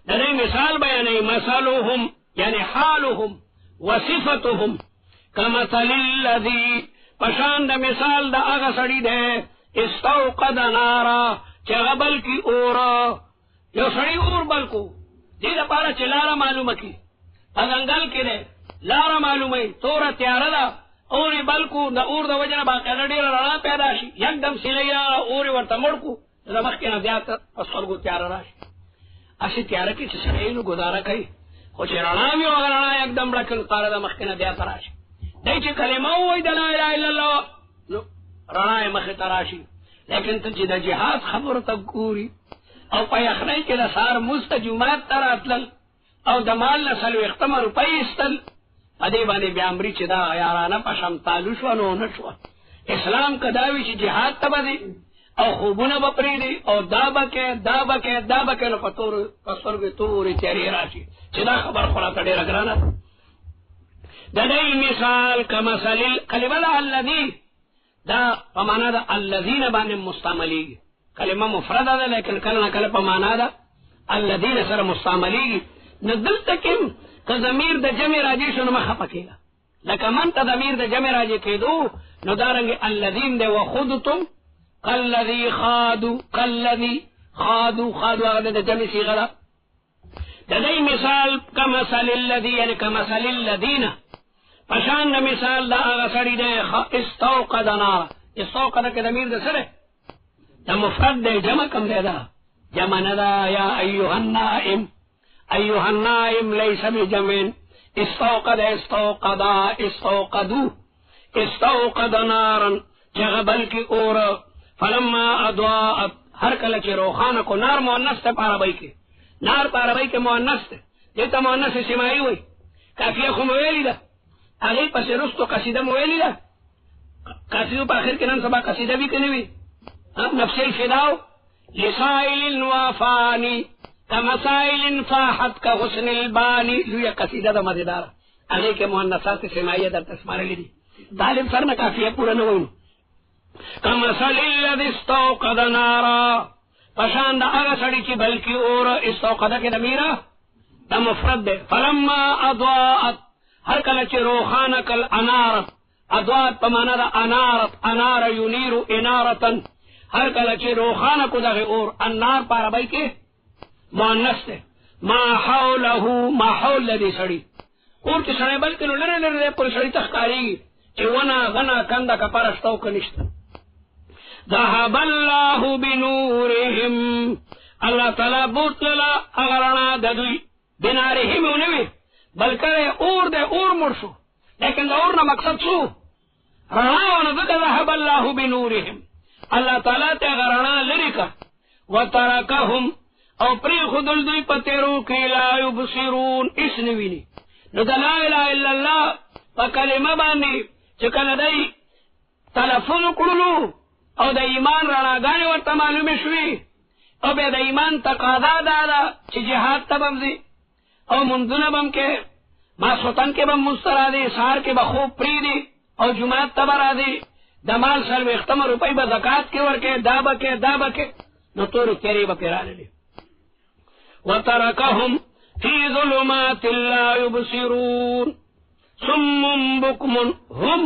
د دې مثال بیانوي مثلهم یعنی حالهم وصفتهم کمثل الذي پشان د مثال د هغه سړي دی استوقد نارا چې هغه بل کي اور یو سړي اور بل کو دې دپاره چې لاره معلومه کړي په ځنګل کې دی لاره معلوموي توره تیاره ده اور یې بل کو د اور د وجې نه باقاعده ډېره رڼا پیدا شي یکدم سیلۍ راغله اور یې ورته مړ کړو د مخکې نه زیاته په سترګو تیاره راشي هسې تیاره کې چې سړی نو ګزاره کوي خو چې رڼا وي هغه رڼا یکدم ډکل قاره د مخکې نه زیاته راشي دی چې کلمه ووایي د لا اله الا الله نو رڼا یې مخې ته راشي لیکن ته چې د جهاد خبرو ته ګوري او په یخنۍ کې د سهار مونځ ته جومات ته راتلل او د مال نه 40 روپۍ ایستل په دې باندې بیا مري چې دا یارانه په شمتالو شوه نو نه شوه اسلام که دا وي چې جهاد ته به ځي او خوبونه به پرېږدي او دا به کې دا به کې دا به کې نو په سترګو تورې تیارې راشي چې دا خبر خو راته ډېره ګرانه د دې مثال کمثل کلمه ده الذي دا په معنا د الذین باندې مستعملیږي کلمه مفرده ده لیکن کله نه کله په معنا د الذین سره مستعملیږي نو دلته کې که ضمیر د جمع راځي شنو مخه پکېږي لکه من ته ضمیر د جمع راځي کېدو نو دارنګ الذین ده وخذتم کالذی خادوا هغه د جمع صيغه ده د دې مثال کمثل الذی یعنی کمثل الذین پشان مثال دا هغه سړی دی استوقد نار استوقد کې ضمیر ده سره دا مفرد ده جمع کم ده دا جمع نه ده یا ایها النائم لیس بجمع استوقد استوقد نارا جغبل کی اور فلما اضاءت ہر کله چې روخانه کو نار مؤنث ته عربی کې نار په عربی کې مؤنث ته دته مؤنث سماعي وي کافیه خو ویلی ده هغه پس رستو قصیده ویلی ده قصیده په اخر کې نن سبا قصیده وی کني وي نفس الفداء لسائل وفاني كمسائل فاحت كحسن الباني لوی قصیده ده مزیدار هغه کې مؤنثات سماعیه در تسمارلې دي طالب سره کافیه پورا نه وایو كمثل الذي استوقد نارا پشان دا هغه سړی چې بلکې اور استوقد کې د میرا د مفرد ده فلما اضاءت هر کله چې روخانه کل انار اضاءت په معنا د انار ينير انارتا هر کله چې روخانه کو دغه اور انار په عربی کې مؤنث ده ما حوله ما حول الذي سړی اور چې سړی بلکې لره پر سړی تخکاری چې ونه غنا کنده کپارستو کنيشت ذهب الله بنورهم الله تعالی بوتلا اغرانا ددوی بنارهم ونوی بلکہ اور دے اور مرشو لیکن اور نہ مقصد شو رہاون ذهب الله بنورهم الله تعالی تے اغرانا لریکا وترکهم او پری خودل دوی پتیرو کی لا یبصرون اسنوینی نو لا اله الا الله فکلمه باندې چې کله دای تلفظ کړلو او د ایمان رڼاګانې ورته معلومې شوې او بیا د ایمان تقاضا دا ده چې جهاد ته به ځي او منځونه به هم کې ماسخوتن کې به هم مونځ ته راځي سهار کې به خوب پرېږدي او جومات ته به راځي د مال 40 روپۍ به زکات کې ورکې دا به کې نو تورې تیرې به پرې راللې وترکهم فی ظلمات لا یبصرون صم بکم هم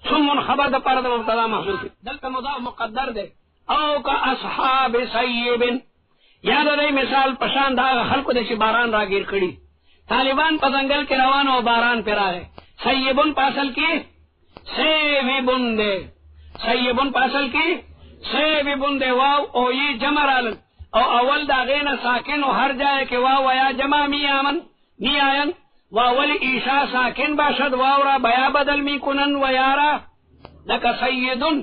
صم خبر د پاره د مبتدا محذوف دلته مضاف مقدر ده او کا اصحاب سیب یاد دی مثال پشان دا خلکو د شي باران راګیر کړي طالبان په ځنګل کې روان او باران پر راغی سیبون پاسل کې سیبون ده سیبون پاسل کې سیبون ده واو او یې جمع رال او اول دا غینه ساکن او هر ځای کې واو یا جمع میاین واول ایشا ساکن باشد واورا بیا بدل می کنن ویارا لکا سیدن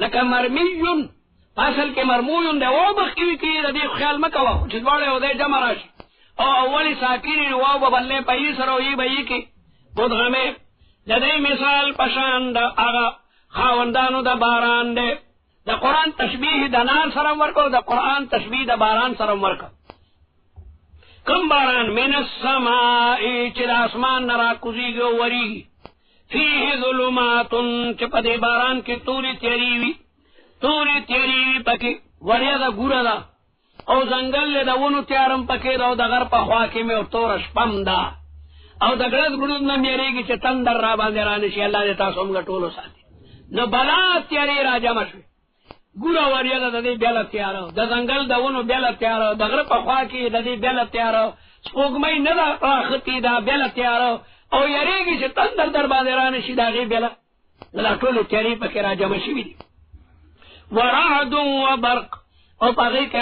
لکا مرمیون پاسل کے مرمویون دے او بخیوی کی ردی خیال مکوا چدوارے او دے جمع راشی او اولی ساکین واو ببلے پایی سرو یی بایی کی بدغمے لدے مثال پشان دا آغا خاوندانو دا باران دے دا قرآن تشبیح دا نار سرم ورکو دا قرآن تشبیح دا باران سرم ورکو کم باران من السمائی چی دا اسمان نرا کزیگی و وریگی فیه ظلماتن چی پا دی باران کی توری تیریوی پکی وریا دا گورا دا او زنگل لی دا ونو تیارم پکی دا او دا غر پا خواکی میں او تورش پم دا او دا گرد گرد نمیریگی چی تندر را باندی رانشی اللہ دیتا سومگا ٹولو ساتی نو بلا تیاری را جمع شوی ګوره وریا د دې بیل تیارو د ځنګل د ونو بیل تیارو د غره په خوا کې د دې بیل تیارو سپوږمۍ نه راختی دا بیل تیارو او یریږي چې تندر در باندې رانه شي دا غي بیل دا ټول تیاری په کې را جمع شي وي ورعد وبرق او په غي کې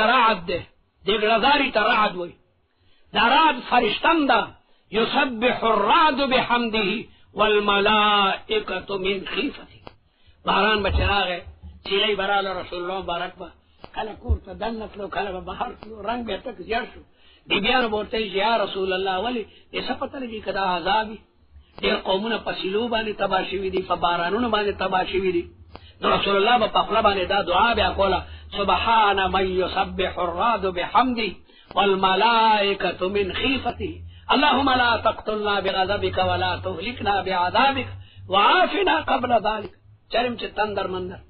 درعد ده د غزاري ترعد وي درعد فرشتم ده يسبح الرعد بحمده والملائكه من خيفته باران بچراغه چیلای برال رسول الله مبارک با کله کور ته دنه فلو کله بهر فلو رنگ به تک زیات شو دی بیا ورته یا رسول الله ولی ایسا پته لګی کدا عذابی ډیر قومونه پسیلو باندې تباشی وی دي فبارانونه باندې تباشی وی دي نو رسول الله په خپل باندې دا دعا بیا کوله سبحان من يسبح الرعد بحمده والملائكه من خيفته اللهم لا تقتلنا بغضبك ولا تهلكنا بعذابك وعافنا قبل ذلك چرم چې تندر مندر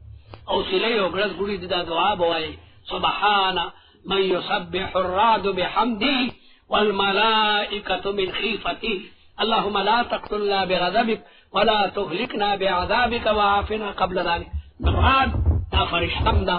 او سلی او ګړز ګړي دا دعا بوایي سبحان من يسبح الرعد بحمده والملائكة من خيفته اللهم لا تقتلنا بغضبك ولا تهلكنا بعذابك وعافنا قبل ذلك. مراد دا فرشتم دا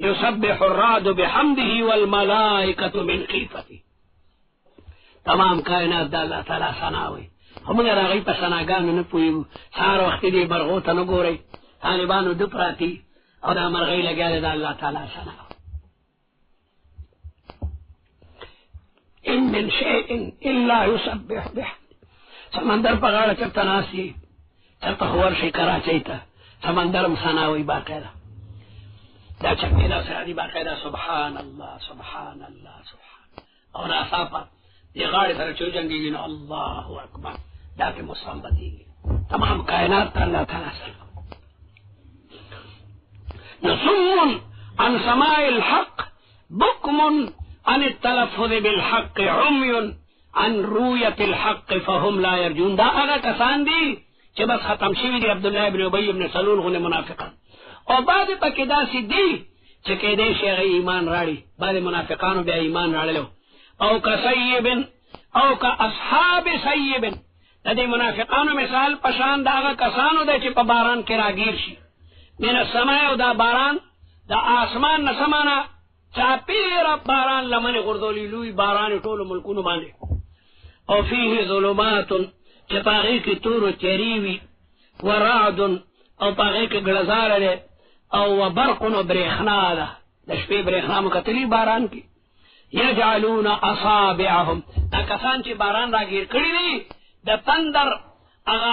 يسبح الرعد بحمده والملائكة من خيفته. تمام کائنات دا الله تعالی ثنا وي. همغه راغی په ثناګانو نه پوي سار وخت دې برغو ته نه ګوري طالبانو د پراتی او دا مرغی لګاله دا الله تعالی ثنا. ان من شيء الا يسبح بحمده. سمندر په غاړه چرته ناسي چرته خور شي کراچۍ ته سمندر ثنا وي باقاعده دا چکه دا سره دی باقاعده سبحان الله سبحان الله سبحان او ناصافه یہ غاڑی سره چو جنگی نو اللہ اکبر دا کے مسلم بدیگی تمام کائنات اللہ تعالی سره نصم عن سماع الحق بكم عن التلفظ بالحق عمي عن رؤية الحق فهم لا يرجون. دا هغه کسان دي چې بس ختم شوی دي عبد الله ابن ابي ابن سلول غو منافقان او بعد پکې داسې دي چې کې دې شی ایمان راړي بعد منافقانو بیا ایمان راړلو او کسیبن او کا اصحاب سیبن. د دې منافقانو مثال پشان داغه کسانو د چې په باران کې راګیر شي من السماء او دا باران د اسمان نسمانه چاپیر باران لمن غردولی لوی باران ټول ملکونو باندې او فيه ظلمات چې پاره کې تور چریوي ورعد او پاره کې غلزار او برق و برېښنا ده د شپې برېښنا مکتلی باران کې یجعلون اصابعهم. دا کسان چې باران راګیر کړی دي د تندر هغه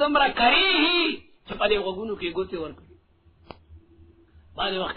دمره کریه چې په دې غوګونو کې ګوتې ورکړي. بعضې وخت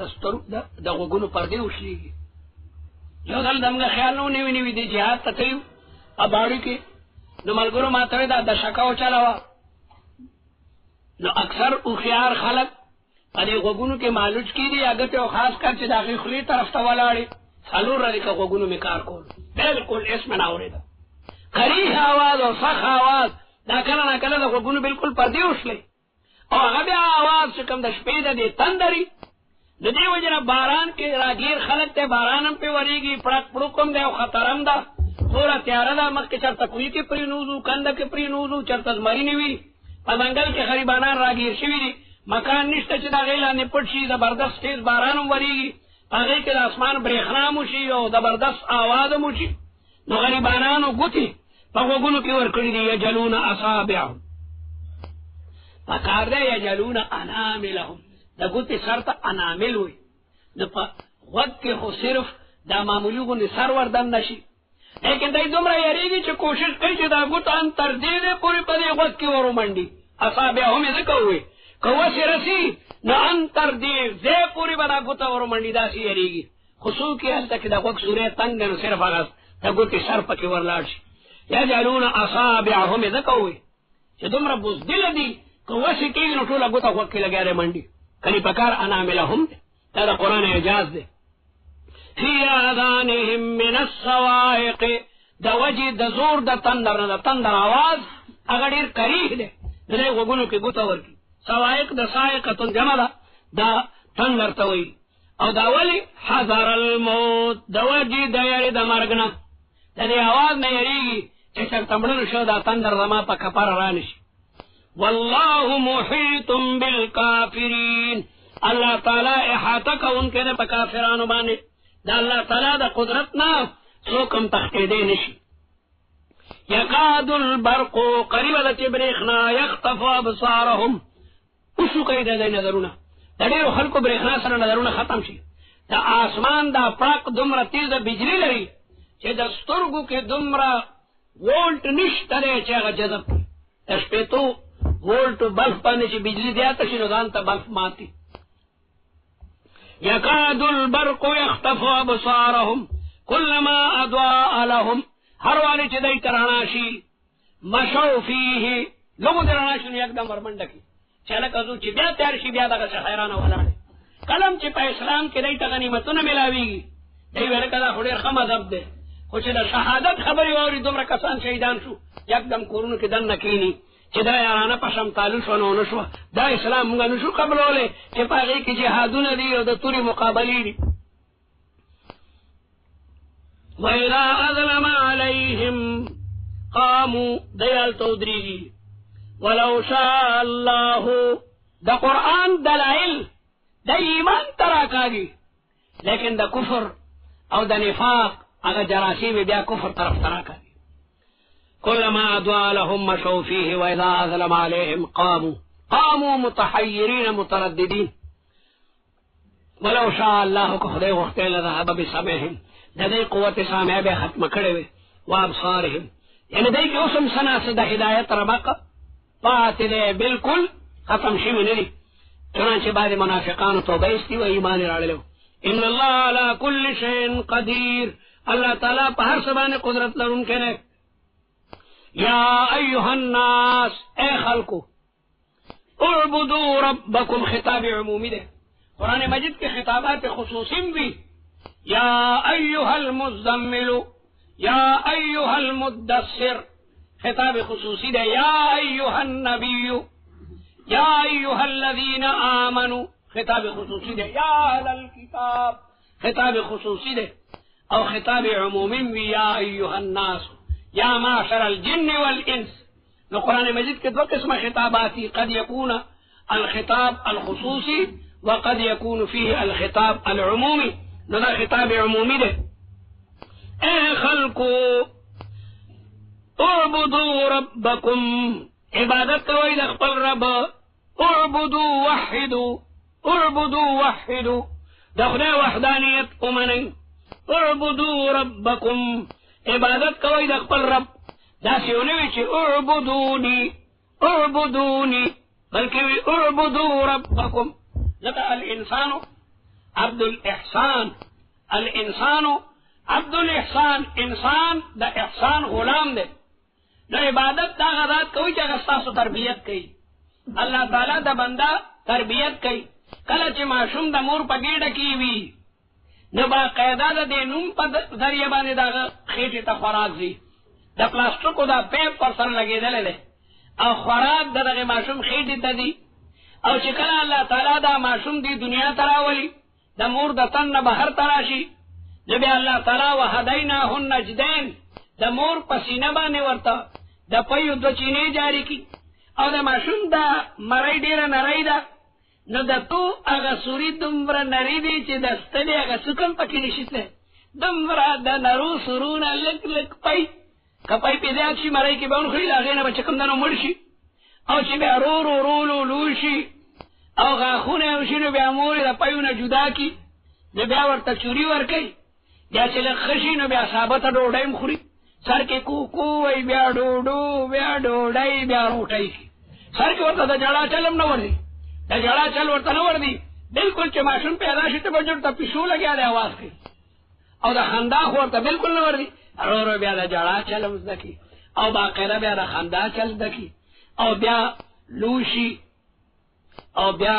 د سترګو د غوګونو پردې وشلېږي. یو ځل زموږ خیال نه نوي نوي دی جهاد ته تللو باړي کې نو ملګرو ما ته دا د شکا وچلاوه نو اکثر هوښیار خلک په دې غوګونو کې مالوچ کېدي هغه ته خاص کر چې د هغې خولې طرف ته ولاړې څلور ردې که غوګونو مې کار کول بلکل اسم نه اورېده کریح آواز او سخ آواز دا کله نه کله د غوګونو بلکل پردې وشلې او هغه بیا آواز چې کوم د شپې د دې تندري د دې وجې نه باران کې راګیر خلک ته باران هم پې ورېږي پړک پړوک هم دی او خطر هم ده توره تیاره ده مخکې چېرته کوهي کې پرېنوځو کنده کې پرېنوځو چېرته زمري نه وي په ځنګل کې غریبانان راګیر شوي دي مکان نشته چې د هغې لاندې پټ شي زبردست تیز باران هم ورېږي هغې کې د اسمان برېښنا هم وشي او زبردست آواز هم وشي نو غریبانانو ګوتې په غوږونو کې ورکړي دي یجلون اصابعهم پکار دی یجلون اناملهم د ګوتې سر ته انامل وي نو په غوږ کې خو صرف دا معمولي غوندې سر وردن نه شي لیکن دی دومره یېرېږي چې کوشش کوي چې دا ګوت ان تر دې دی پورې په دې غوږ کې ورومنډي اصابعهم یې ځکه ووایي که وسې رسي نو ان تر دې ځای پورې به دا ګوته ورمنډي داسې یېرېږي خو څوک یې هلته کې د غوږ سوری تنګ دی نو صرف هغه د ګوتې سر پکې ورلاړ شي یجعلون اصابعهم یې ځکه ووایي چې دومره بزدله دي که وسې کېږي نو ټوله ګوته غوږ کې لګیا دی منډي کني پکار اناملهم دی دا د قرآن اعجاز دی فی آذانهم من الصواعق د وجې د زور د تندر نه د تندر آواز هغه ډېر کریح دی د دې غوږونو کې ګوته ورکړي صواعق د صاعقة جمع ده دا تندر ته وایي او دا ولې حذر الموت د وجې د یارې د مرګ نه د دې آواز نه یېرېږي چې چېرته مړه شو دا تندر زما په کپره را نه شي والله محیط بالکافرین الله تعالی احاطه کوونکی دی په کافرانو باندې د الله تعالی د قدرت نه څوک هم تښتېدی نه شي یکاد البرق قریبه ده چې برېښنا یخطف ابصارهم اوسو کوي د دې نظرونه د ډېرو خلکو برېښنا سره نظرونه ختم شي د آسمان دا پړق دومره تیزه بجلي لري چې د سترګو کې دومره وولټ نشته دی چې هغه جذب کړي د شپېتو وولټو بلف باندې چې بجلي زیاته شي نو ځان ته بلف ماتي یکاد البرق یخطف ابصارهم کلما اضاء لهم هر والی چې دی ته رڼا شي مشوا فیه لږو د رڼا شي نو یکدم ورمنډه کړي چې هلکه ځو چې بیا تیار شي بیا دغسې حیرانه ولاړ کله چې په اسلام کې دی ته غنیمتونه میلاویږي دی ویل که دا خو ډېر ښه مذهب دی خو چې د شهادت خبرې واوري دومره کسان شهیدان شو یکدم کورونو کې دننه کښېني چې دا یارانه په شمتالو شوه نو ونه شوه دا اسلام موږ نشو قبلولی چې په هغې کې جهادونه دي او د تورې مقابلې دي وَإِذَا أَظْلَمَ عَلَيْهِمْ قَامُوا ديال تودريجي ولو شاء الله دا قرآن دلائل دا ایمان تراکاگی لیکن دا کفر او دا نفاق اگا جراسیم بیا کفر طرف تراکاگی كلما أضاء لهم مشوا فيه وإذا أظلم عليهم قاموا متحيرين مترددين ولو شاء الله كخدي وقتين لذهب بسمعهم لدي قوة سامع بها ختم كروي وأبصارهم يعني ديك اسم سنة سد هداية ربق باطل بالكل ختم شي من دي چنانچه بعد منافقان توبه استی و ایمان راړلو ان الله على كل شيء قدير الله تعالی په هر څه باندې قدرت لرونکی دی يا أيها الناس اے خلقو اعبدوا ربكم خطاب عمومی ده قرآن مجید کے خطابات خصوصی بھی يا أيها المزمل يا أيها المدثر خطاب خصوصی ده يا أيها النبي يا أيها الذين آمنوا خطاب خصوصی ده يا أهل الكتاب خطاب خصوصی ده او خطاب عمومی بھی يا أيها الناس يا معشر الجن والإنس القرآن مجید کے دو قسم خطاباتی قد يكون الخطاب الخصوصي وقد يكون فيه الخطاب العمومي لذا خطاب عمومي ده اے خلقو اعبدوا ربكم عبادت کوئی لخبر رب اعبدوا وحدوا دخنا وحدانیت امنی اعبدوا ربكم عبادت کوئی لخبر رب دا سیونوی چی اعبدونی بلکہ اعبدوا ربكم لذا الانسان عبد الإحسان الإنسان عبد الإحسان انسان دا احسان غلام دے دا عبادت دا غذات کوئی چا غستاسو تربیت کئی اللہ تعالی دا بندہ تربیت کئی کلچ معشوم دا مور پا گیڑا کی وی نبا قیدہ دا دے نوم پا دریبانی دا خیٹی تا خوراک زی دا پلاسٹرکو دا پیپ پر سر لگے دلے دے او خوراک دا دا معشوم خیٹی تا دی او چکلا اللہ تعالی دا معشوم دی دنیا تراولی دا مور دا تن بہر تراشی نبی اللہ تعالی وحدیناہ النجدین دا مور پسینہ بانے ورطا دا پیو دو چینے جاری کی او دا معشوم دا مرائی دیر نرائی دا نو دا تو اگا سوری دمبرا نری دی چی دستلی اگا سکم پکی نشیت لے دمبرا دا نرو سرونا لک لک پای کپای پی دیاد شی مرائی کی باون خیل آغینا با چکم دانو مرشی او چی بیا رو لوشی او غاخونه اوشینو بیا موری دا پیونا جدا کی دا بیا ورطا چوری ورکی بیا چی لخشینو بیا ثابتا ڈوڑایم خوری سر کے کوئی بیا ڈوڑو بیا ڈوڑائی بیا روٹائی کی سر کے ورطا دا جڑا چلم نور دی دا جڑا چل ورطا نور دی بلکل چی معشوم پیدا شی تا بجر تا پیشو لگیا دا آواز کی او دا خنداخ ورطا بلکل نور دی رو بیا دا جڑا چلم زدکی او باقیدہ بیا دا خندا چل دکی او بیا لوشی او بیا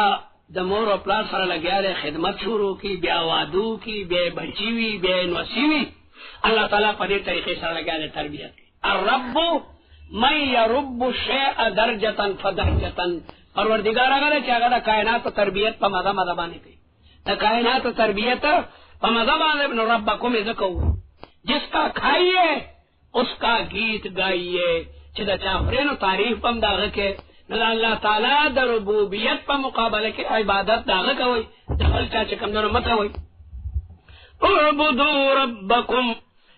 د مور او پلار سره لګیا دی خدمت شروع کی بیا وادو کی بیا بچی وی بیا نوسی وی الله تعالی په دې طریقې سره لګیا دی تربیت الرب من يرب الشيء درجه فدرجه پروردگار هغه چې هغه د کائنات تربیت په مزه باندې کوي د کائنات تربیت په مزه باندې نو ربکم ذکو جس کا کھائیے اس کا گیت گائیے چې دا چافرینو تعریف هم داغه کې اللہ تعالی در ربوبیت پا مقابلہ کی عبادت داغا کوئی دخل چاچے کم دونوں مت کوئی اعبدو ربکم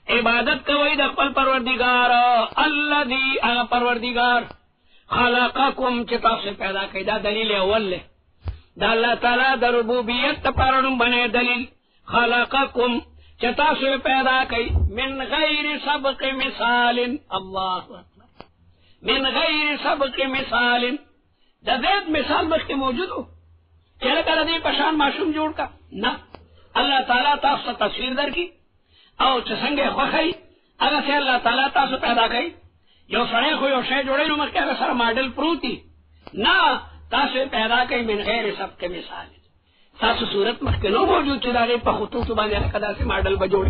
عبادت کوئی دخل پروردگار الذی اغا پروردگار خلقکم چتا سے پیدا کی دا دلیل اول لے دا اللہ تعالی در ربوبیت تپارنم بنے دلیل خلقکم چتا سے پیدا کی من غیر سبق مثال اللہ من غیر سبق مثال دا زید مثال مخی موجود ہو چہلے کا ردی پشان معشوم جوڑ کا نا اللہ تعالیٰ تاسو تصویر در کی او چسنگ خوخی اگر سے اللہ تعالیٰ تاسو پیدا کی یو سڑے خو یو شے جوڑے نو مخی اگر سر ماڈل پروتی نا تاسو پیدا کی من غیر سبق مثال تاسو صورت مخی نو موجود چی داغی پا خطوط باندې کدا سے ماڈل بجوڑے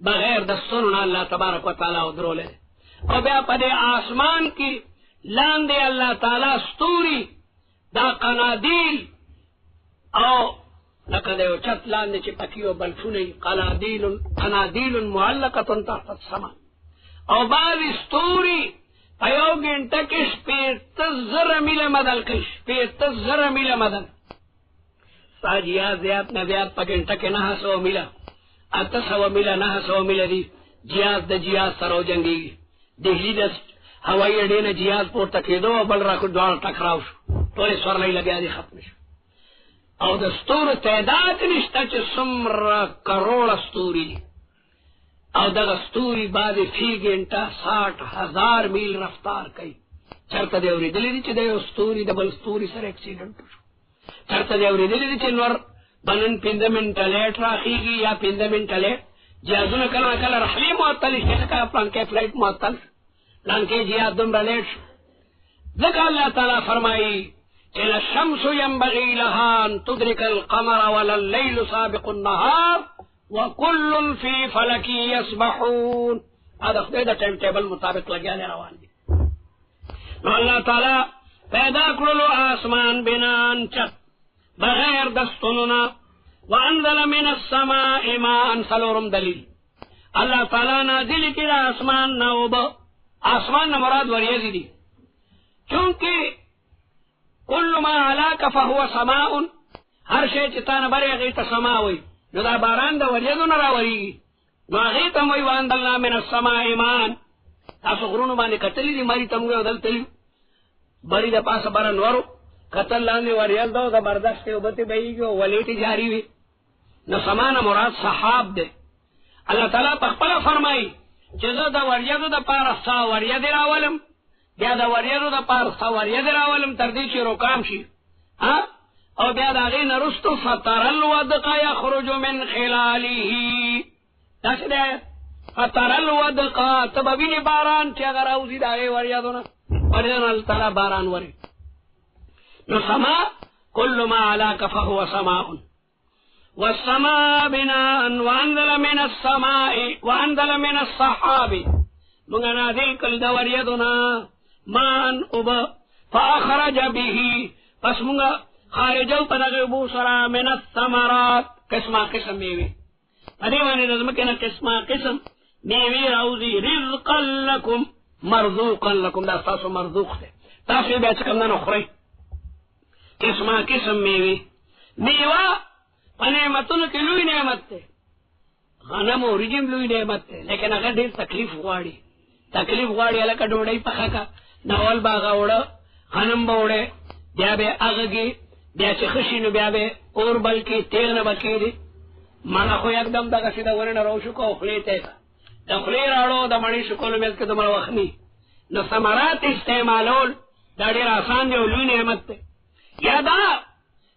بغیر د ستونو الله تبارک وتعالی ودرولې او بیا په دې آسمان کې لاندې الله تعالی ستوري دا قنادیل او لکه د یو چت لاندې چې پکې یو بلفونه قنادیل معلقه تحت السما او بعضې ستوري په یو ګنټه کې 15,000 میله مدل کوي 15,000 میله مدل ستا جهاز زیات نه زیات په ګنټه کې 900 میله 800 میله 900 میله دي جهاز د جهاز سره وجنګېږي دهلي د هوایي اډې نه جهاز پورته کېدو او بل راکړ دواړه ټکراو شو ټولې سورلۍ لګیا دي ختم شو او د ستورو تعداد نشته چې څومره کروڑه ستوري دي او دغه ستوري بعضې فی ګنټه 60,000 میل رفتار کوي چېرته دې اورېدلي دي چې د یو ستوري د بل ستوري سره اکسیډنټ وشو چېرته دې اورېدلي دي چې نور به نن 5 منټه لیټ راخېږي یا 5 منټه لیټ جهازونه کله نه کله رحلې معطلې شي لکه پلانکې فلایټ معطل پلانکې جهاز دومره لیټ شو ځکه الله تعالی فرمایي چې الشمس ينبغي لها ان تدرك القمر ولا الليل سابق النهار وكل في فلك يسبحون هذا خدای د ټایم ټیبل مطابق لګیا روان دي نو الله تعالی پیدا کړلو آسمان بنان چت بغیر د ستونونه وانزل من السماء ماء څلورم دلیل الله تعالی نازل کړي آسمان نه اوبه آسمان نه مراد وریځې دي چونکې كل ما علاك فهو سماء هر شی چې تا نه بری هغې ته سما وایي نو دا باران د وریځو نه راورېږي نو هغې ته م وایي وانزلنا من السماء ماء تاسو غرونو باندې کتلي دي مري ته موږ یو دلته یو بری د پاسه باران ورو کتل لاندې وریځ ده او زبردست اوبه ترې بهېږي او ولیټې جاري وي نو سما نه مراد سحاب دی الله تعالی په خپله فرمایي چې زه د وریځو دپاره ستا وریځې راولم بیا د وریځو دپاره ستا وریځې راولم تر دې چې روکام شي او بیا د هغې نه وروستو فتر الودق یخرج من خلاله داسې دی فتر الودق ته به وینې باران چې هغه راوځي د هغې وریځو نه الله تعالی باران وري نو سما كل ما علاك فهو سماء والسماء بناء وانزل من الصحاب موږ نازل کړل د وریځو نه مان اوبه فاخرج به پس موږ خارجو په دغه اوبو سره من الثمرات قسمه قسم میوې په دې باندې د ځمکې نه قسمه قسم میوې راوځي رزقا لکم مرزوقا لکم دا ستاسو مرزوق دی تاسو یې بیا چې کوم نه خورئ قسمه قسم میوې میوه په نعمتونو کې لوی نعمت دی غنم او ورجم لوی نعمت دی لیکن هغه ډېر تکلیف غواړي هلکه ډوډۍ پخه که ناول به هغه وړه غنم به وړی بیا به هغږي بیا چې ښه شي نو بیا به اور بل کې تیل نه به کېږي مڼه خو یکدم دغسې د ونې نه راوشو که او خولې ته یې که د خولې راوړو د مڼې شکولو منځ کې دومره وخت نه نو ثمرات استعمالول دا ډېر آسان دی او لوی نعمت دی یا دا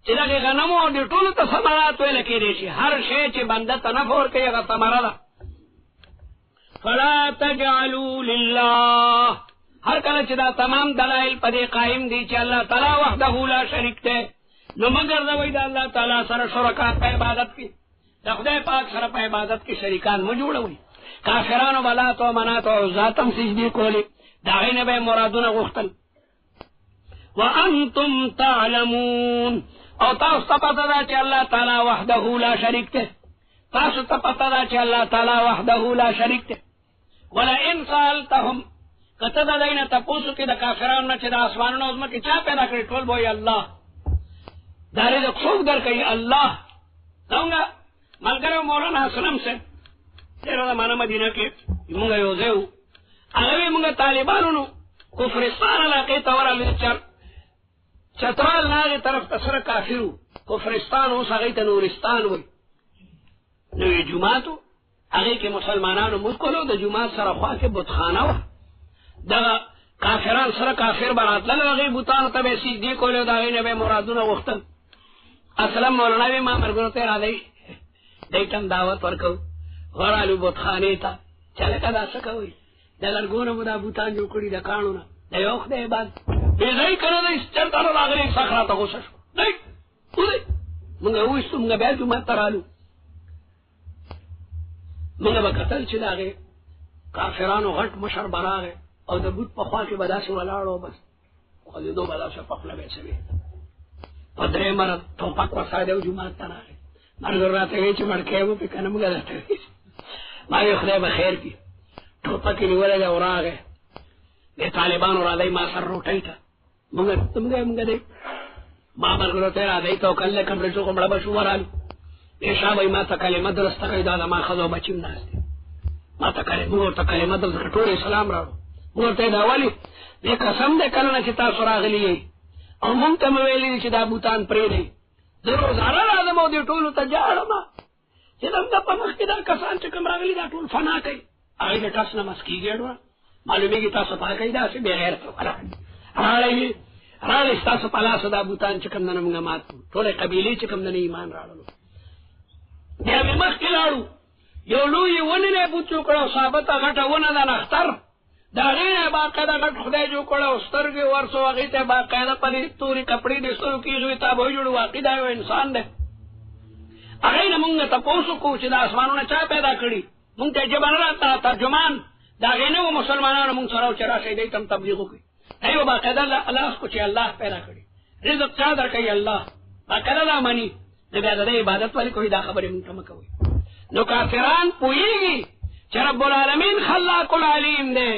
چې دغې غنمو او دې ټولو ته ثمرات ویله کېدی شي هر شی چې بنده ته نفع ورکوي هغه ثمره ده فلا تجعلوا لله هر کله چې دا تمام دلایل په دې قایم دي چې الله تعالی وحده لا شریک دی نو مه ګرځوئ د الله تعالی سره شرکا په عبادت کې د خدای پاک سره په عبادت کې شریکان مه جوړوئ کافرانو به لات او منات او عزا ته هم سجدې کولې د هغې نه به یې مرادونه غوښتل وانتم تعلمون او تاسو ته پته ده چې الله تعالی وحده لا شریک دی تاسو ته پته ده چې الله تعالی وحده لا شریک دی ولئن سألتهم که ته د دی نه تپوس وکړې د کافرانو نه چې د اسمانونو او ځمکې چا پیدا کړې ټول به وایي الله دا رزق څوک درکوي الله څنګه ملګری مولانا اسلم صاحب تېره زمانه مدینه کې مونږ یو ځای وو هغه وی مونږ طالبانو نو کفرستان علاقې ته ورغلو چترال نه هغې طرف ته سره کافر وو کفرستان اوس هغې ته نورستان وایي نو یې جومات و هغې کې مسلمانانو مونځ کولو د جومات سره خوا کې بتخانه وه دغه کافران سره کافر به راتلل هغې بوتانو ته به یې سجدې کولې او د هغې نه به یې مرادونه غوښتل اسلم مولانا وی ما ملګرو ته راځئ دی ته هم دعوت ورکوو ورالو بتخانې ته چې هلکه دا څه کوئ د لرګونو مو دا بوتان جوړ کړي د کاڼو نه د یو خدای عبادت وی ځئ که نه دی چېرته نه راغلی سخ راته غوسه شو دی وځئ مونږ یې وویستو مونږ بیا جومات ته رالو موږ به کتل چې د هغې کافرانو غټ مشر به راغی او د بوت په خوا کې به داسې ولاړ و، بس خوځېدو به داسې په خوله به یې څوې په درې مره ټوپک ورسره دی او جومات ته راغی. ملګرو راته وایي چې مړکی به پې که نه موږ درته وایي. ما وایي خدای به خیر کړي. ټوپک یې نیولی دی او راغی د طالبانو راځئ ما سر روټۍ ته موږ دی ما ملګرو ته راځئ توکل دی کمرې څوک مړه به شو ورالو شاه به یې ما ته کلمه درسته کوي دا زما ښځه او بچي هم ناست دي ما ته موږ ورته کلمه درته ټول اسلام راوړو موږ ورته یې دا ولې دې قسم دی کله نه چې تاسو راغلي یئ او مونږ ته مې ویلي دي چې دا بوتان پرېږدئ زه روزانه راځم او دې ټولو ته جاړم چې زموږ په مخ کې دا کسان چې کوم راغلي دا ټول فنا کوي هغې د ټس نه مس کېږي ډوه معلومېږي تاسو پا کوي داسې بې غیرته راړئ ستاسو په لاسه دا بوتان چې کوم دنه مونږ مات کړو ټولې قبیلې چې کوم دنه ایمان راړلو بیا مې مخکې لاړو یو لویې ونې نه یې بوت جوړ کړه او ثابته غټه ونه ده نختر د هغې نه یې باقاعده غټ خدای جوړ کړه او سترګې ورسو هغې ته باقاعده په دې تورې کپړې د سترګو کېږي تابوی جوړ واقع دا یو انسان دی هغې نه مونږ تپوس وکړو چې دا اسمانونه چا پیدا کړي مونږ ته ژبه نه راته ترجمان د هغې نه وو مسلمانانو مونږ سره چې راشئ دی ته هم تبلیغ وکړي دی به باقاعده لاس کو چې الله پیدا کړي رزق چا در کوي الله باقاعده دا مني د بیا د دې عبادت ولې کوي دا خبرې مونږ ته مه کوئ نو کافران پوهېږي چې رب العالمین خلاق العلیم دی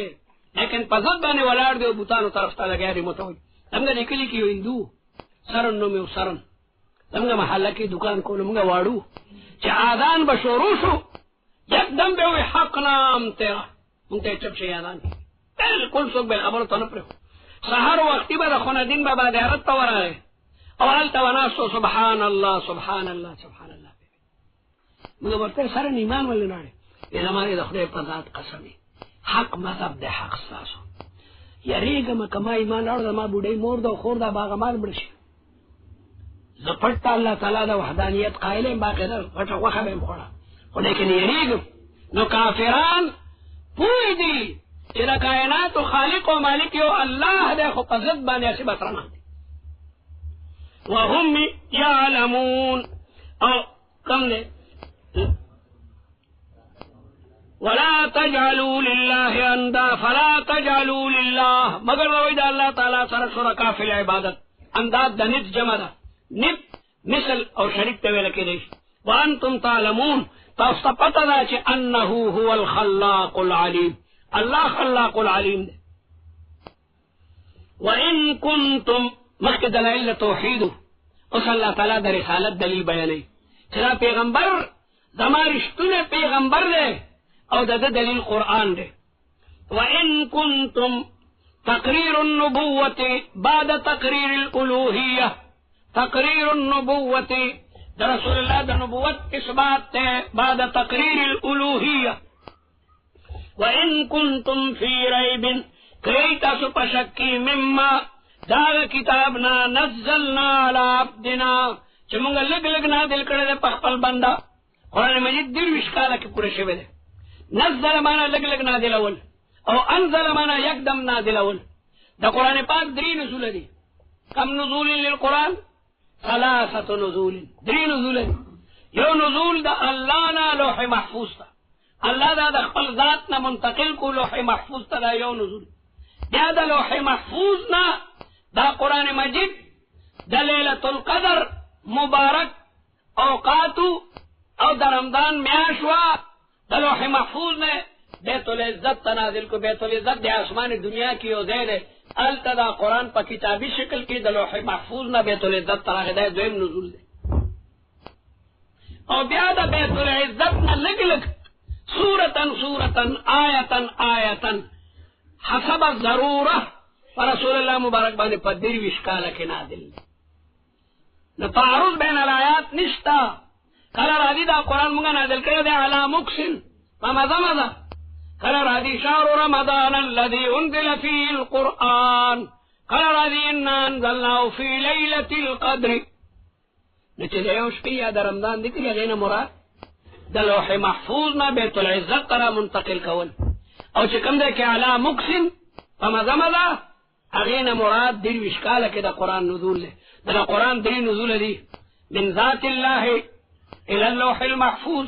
لیکن په ضد باندې ولاړ دی او بوتانو طرف ته لګیا دی متوجه زموږ دې کلي کې یو هندو سرن نوم یې سرن زموږ محله کې دکان کولو موږ واړو چې اذان به شروع شو یکدم به وایي حق نام تیرا مونږ ته یې چپ شي اذان بالکل څوک به خبرو ته نه پرېښو سهار وختي به د خندین بابا زیارت ته ورغی او هلته به ناستو سبحان الله سبحان الله سبحان الله موږ ورته سره ایمان ولې نه اړې زما د خدای په ذات قسم حق مذهب دی حق ستاسو یریږم که ما ایمان راوړ زما بوډۍ مور ده او خور ده به هغه مال مړه شي زه پټ ته الله تعالی د وحدانیت قایل یم باقاعده غټه غوښه به یم خوړه خو لیکن یریږم نو کافران پوه دي چې د کائناتو خالق او مالک یو الله دی خو په ضد باندې هسې بسرنه دي وهم یعلمون او کم دی ولا تجعلوا لله اندا فلا تجعلوا لله مگر روی دا اللہ تعالی سره شرکا فی العبادت انداد د نت جمع ده نت مثل او شریک ته ویل کېدی وانتم تعلمون تاسو ته پته ده چې انه هو الخلاق العلیم الله خلاق العلیم ده وان کنتم مخک دلائل توحید اوس الله تعالی د رسالت دلیل بیانوي چې دا پیغمبر زما رښتونه پیغمبر دی او دا دلیل قرآن دے وَإِن كُنتُمْ تقریر النبوت بعد تقریر الالوہیہ تقریر النبوت دا رسول اللہ دا نبوت اثبات تے بعد تقریر الالوہیہ وَإِن كُنتُمْ فِي رَيْبٍ کریتا سپشکی مما داغ کتابنا نزلنا علی عبدنا چمونگا لگ لگ نازل کردے پخپل بندہ قرآن مجید دیر وشکالا کی پورے شوے دے نزل مانا لگ لگ نازل اول او انزل مانا یکدم نازل اول دا قرآن پاک دری نزول دی کم نزول للقرآن ثلاثت نزول دری نزول دی یو نزول دا اللہ نا لوح محفوظ تا اللہ دا خپل ذات نا منتقل کو لوح محفوظ تا دا یو نزول بیا دا لوح محفوظ نا دا قرآن مجید دا لیلت القدر مبارک اوقاتو او دا رمضان میاشوا دا لوح محفوظ نے بیت العزت تنازل کو بیت العزت دے آسمان دنیا کی او زید التا دا قرآن پا کتابی شکل کی دا لوح محفوظ نہ بیت العزت تنازل دے دویم نزول دے او بیا دا بیت العزت نہ لگ لگ سورتن سورتن آیتن آیتن حسب ضرورہ فرسول اللہ مبارک بانے پا دیر وشکالا کے نازل نہ تعارض بین الآیات نشتا کلا رادی دا قرآن منگا نازل کرے دے علا مکسن فمزا مزا کلا رادی شهر رمضان الذي انزل فيه القرآن کلا رادی انا انزلناه في ليلة القدر نچے دے اوشپی یا دا رمضان دکر یا غین مراد دا لوح محفوظنا بیت العزت ترا منتقل کول او چکم دے کہ علا مکسن فمزا مزا اغین مراد دیر وشکالا کہ دا قرآن نزول لے دا قرآن دیر نزول دی من ذات اللہ الى اللوح المحفوظ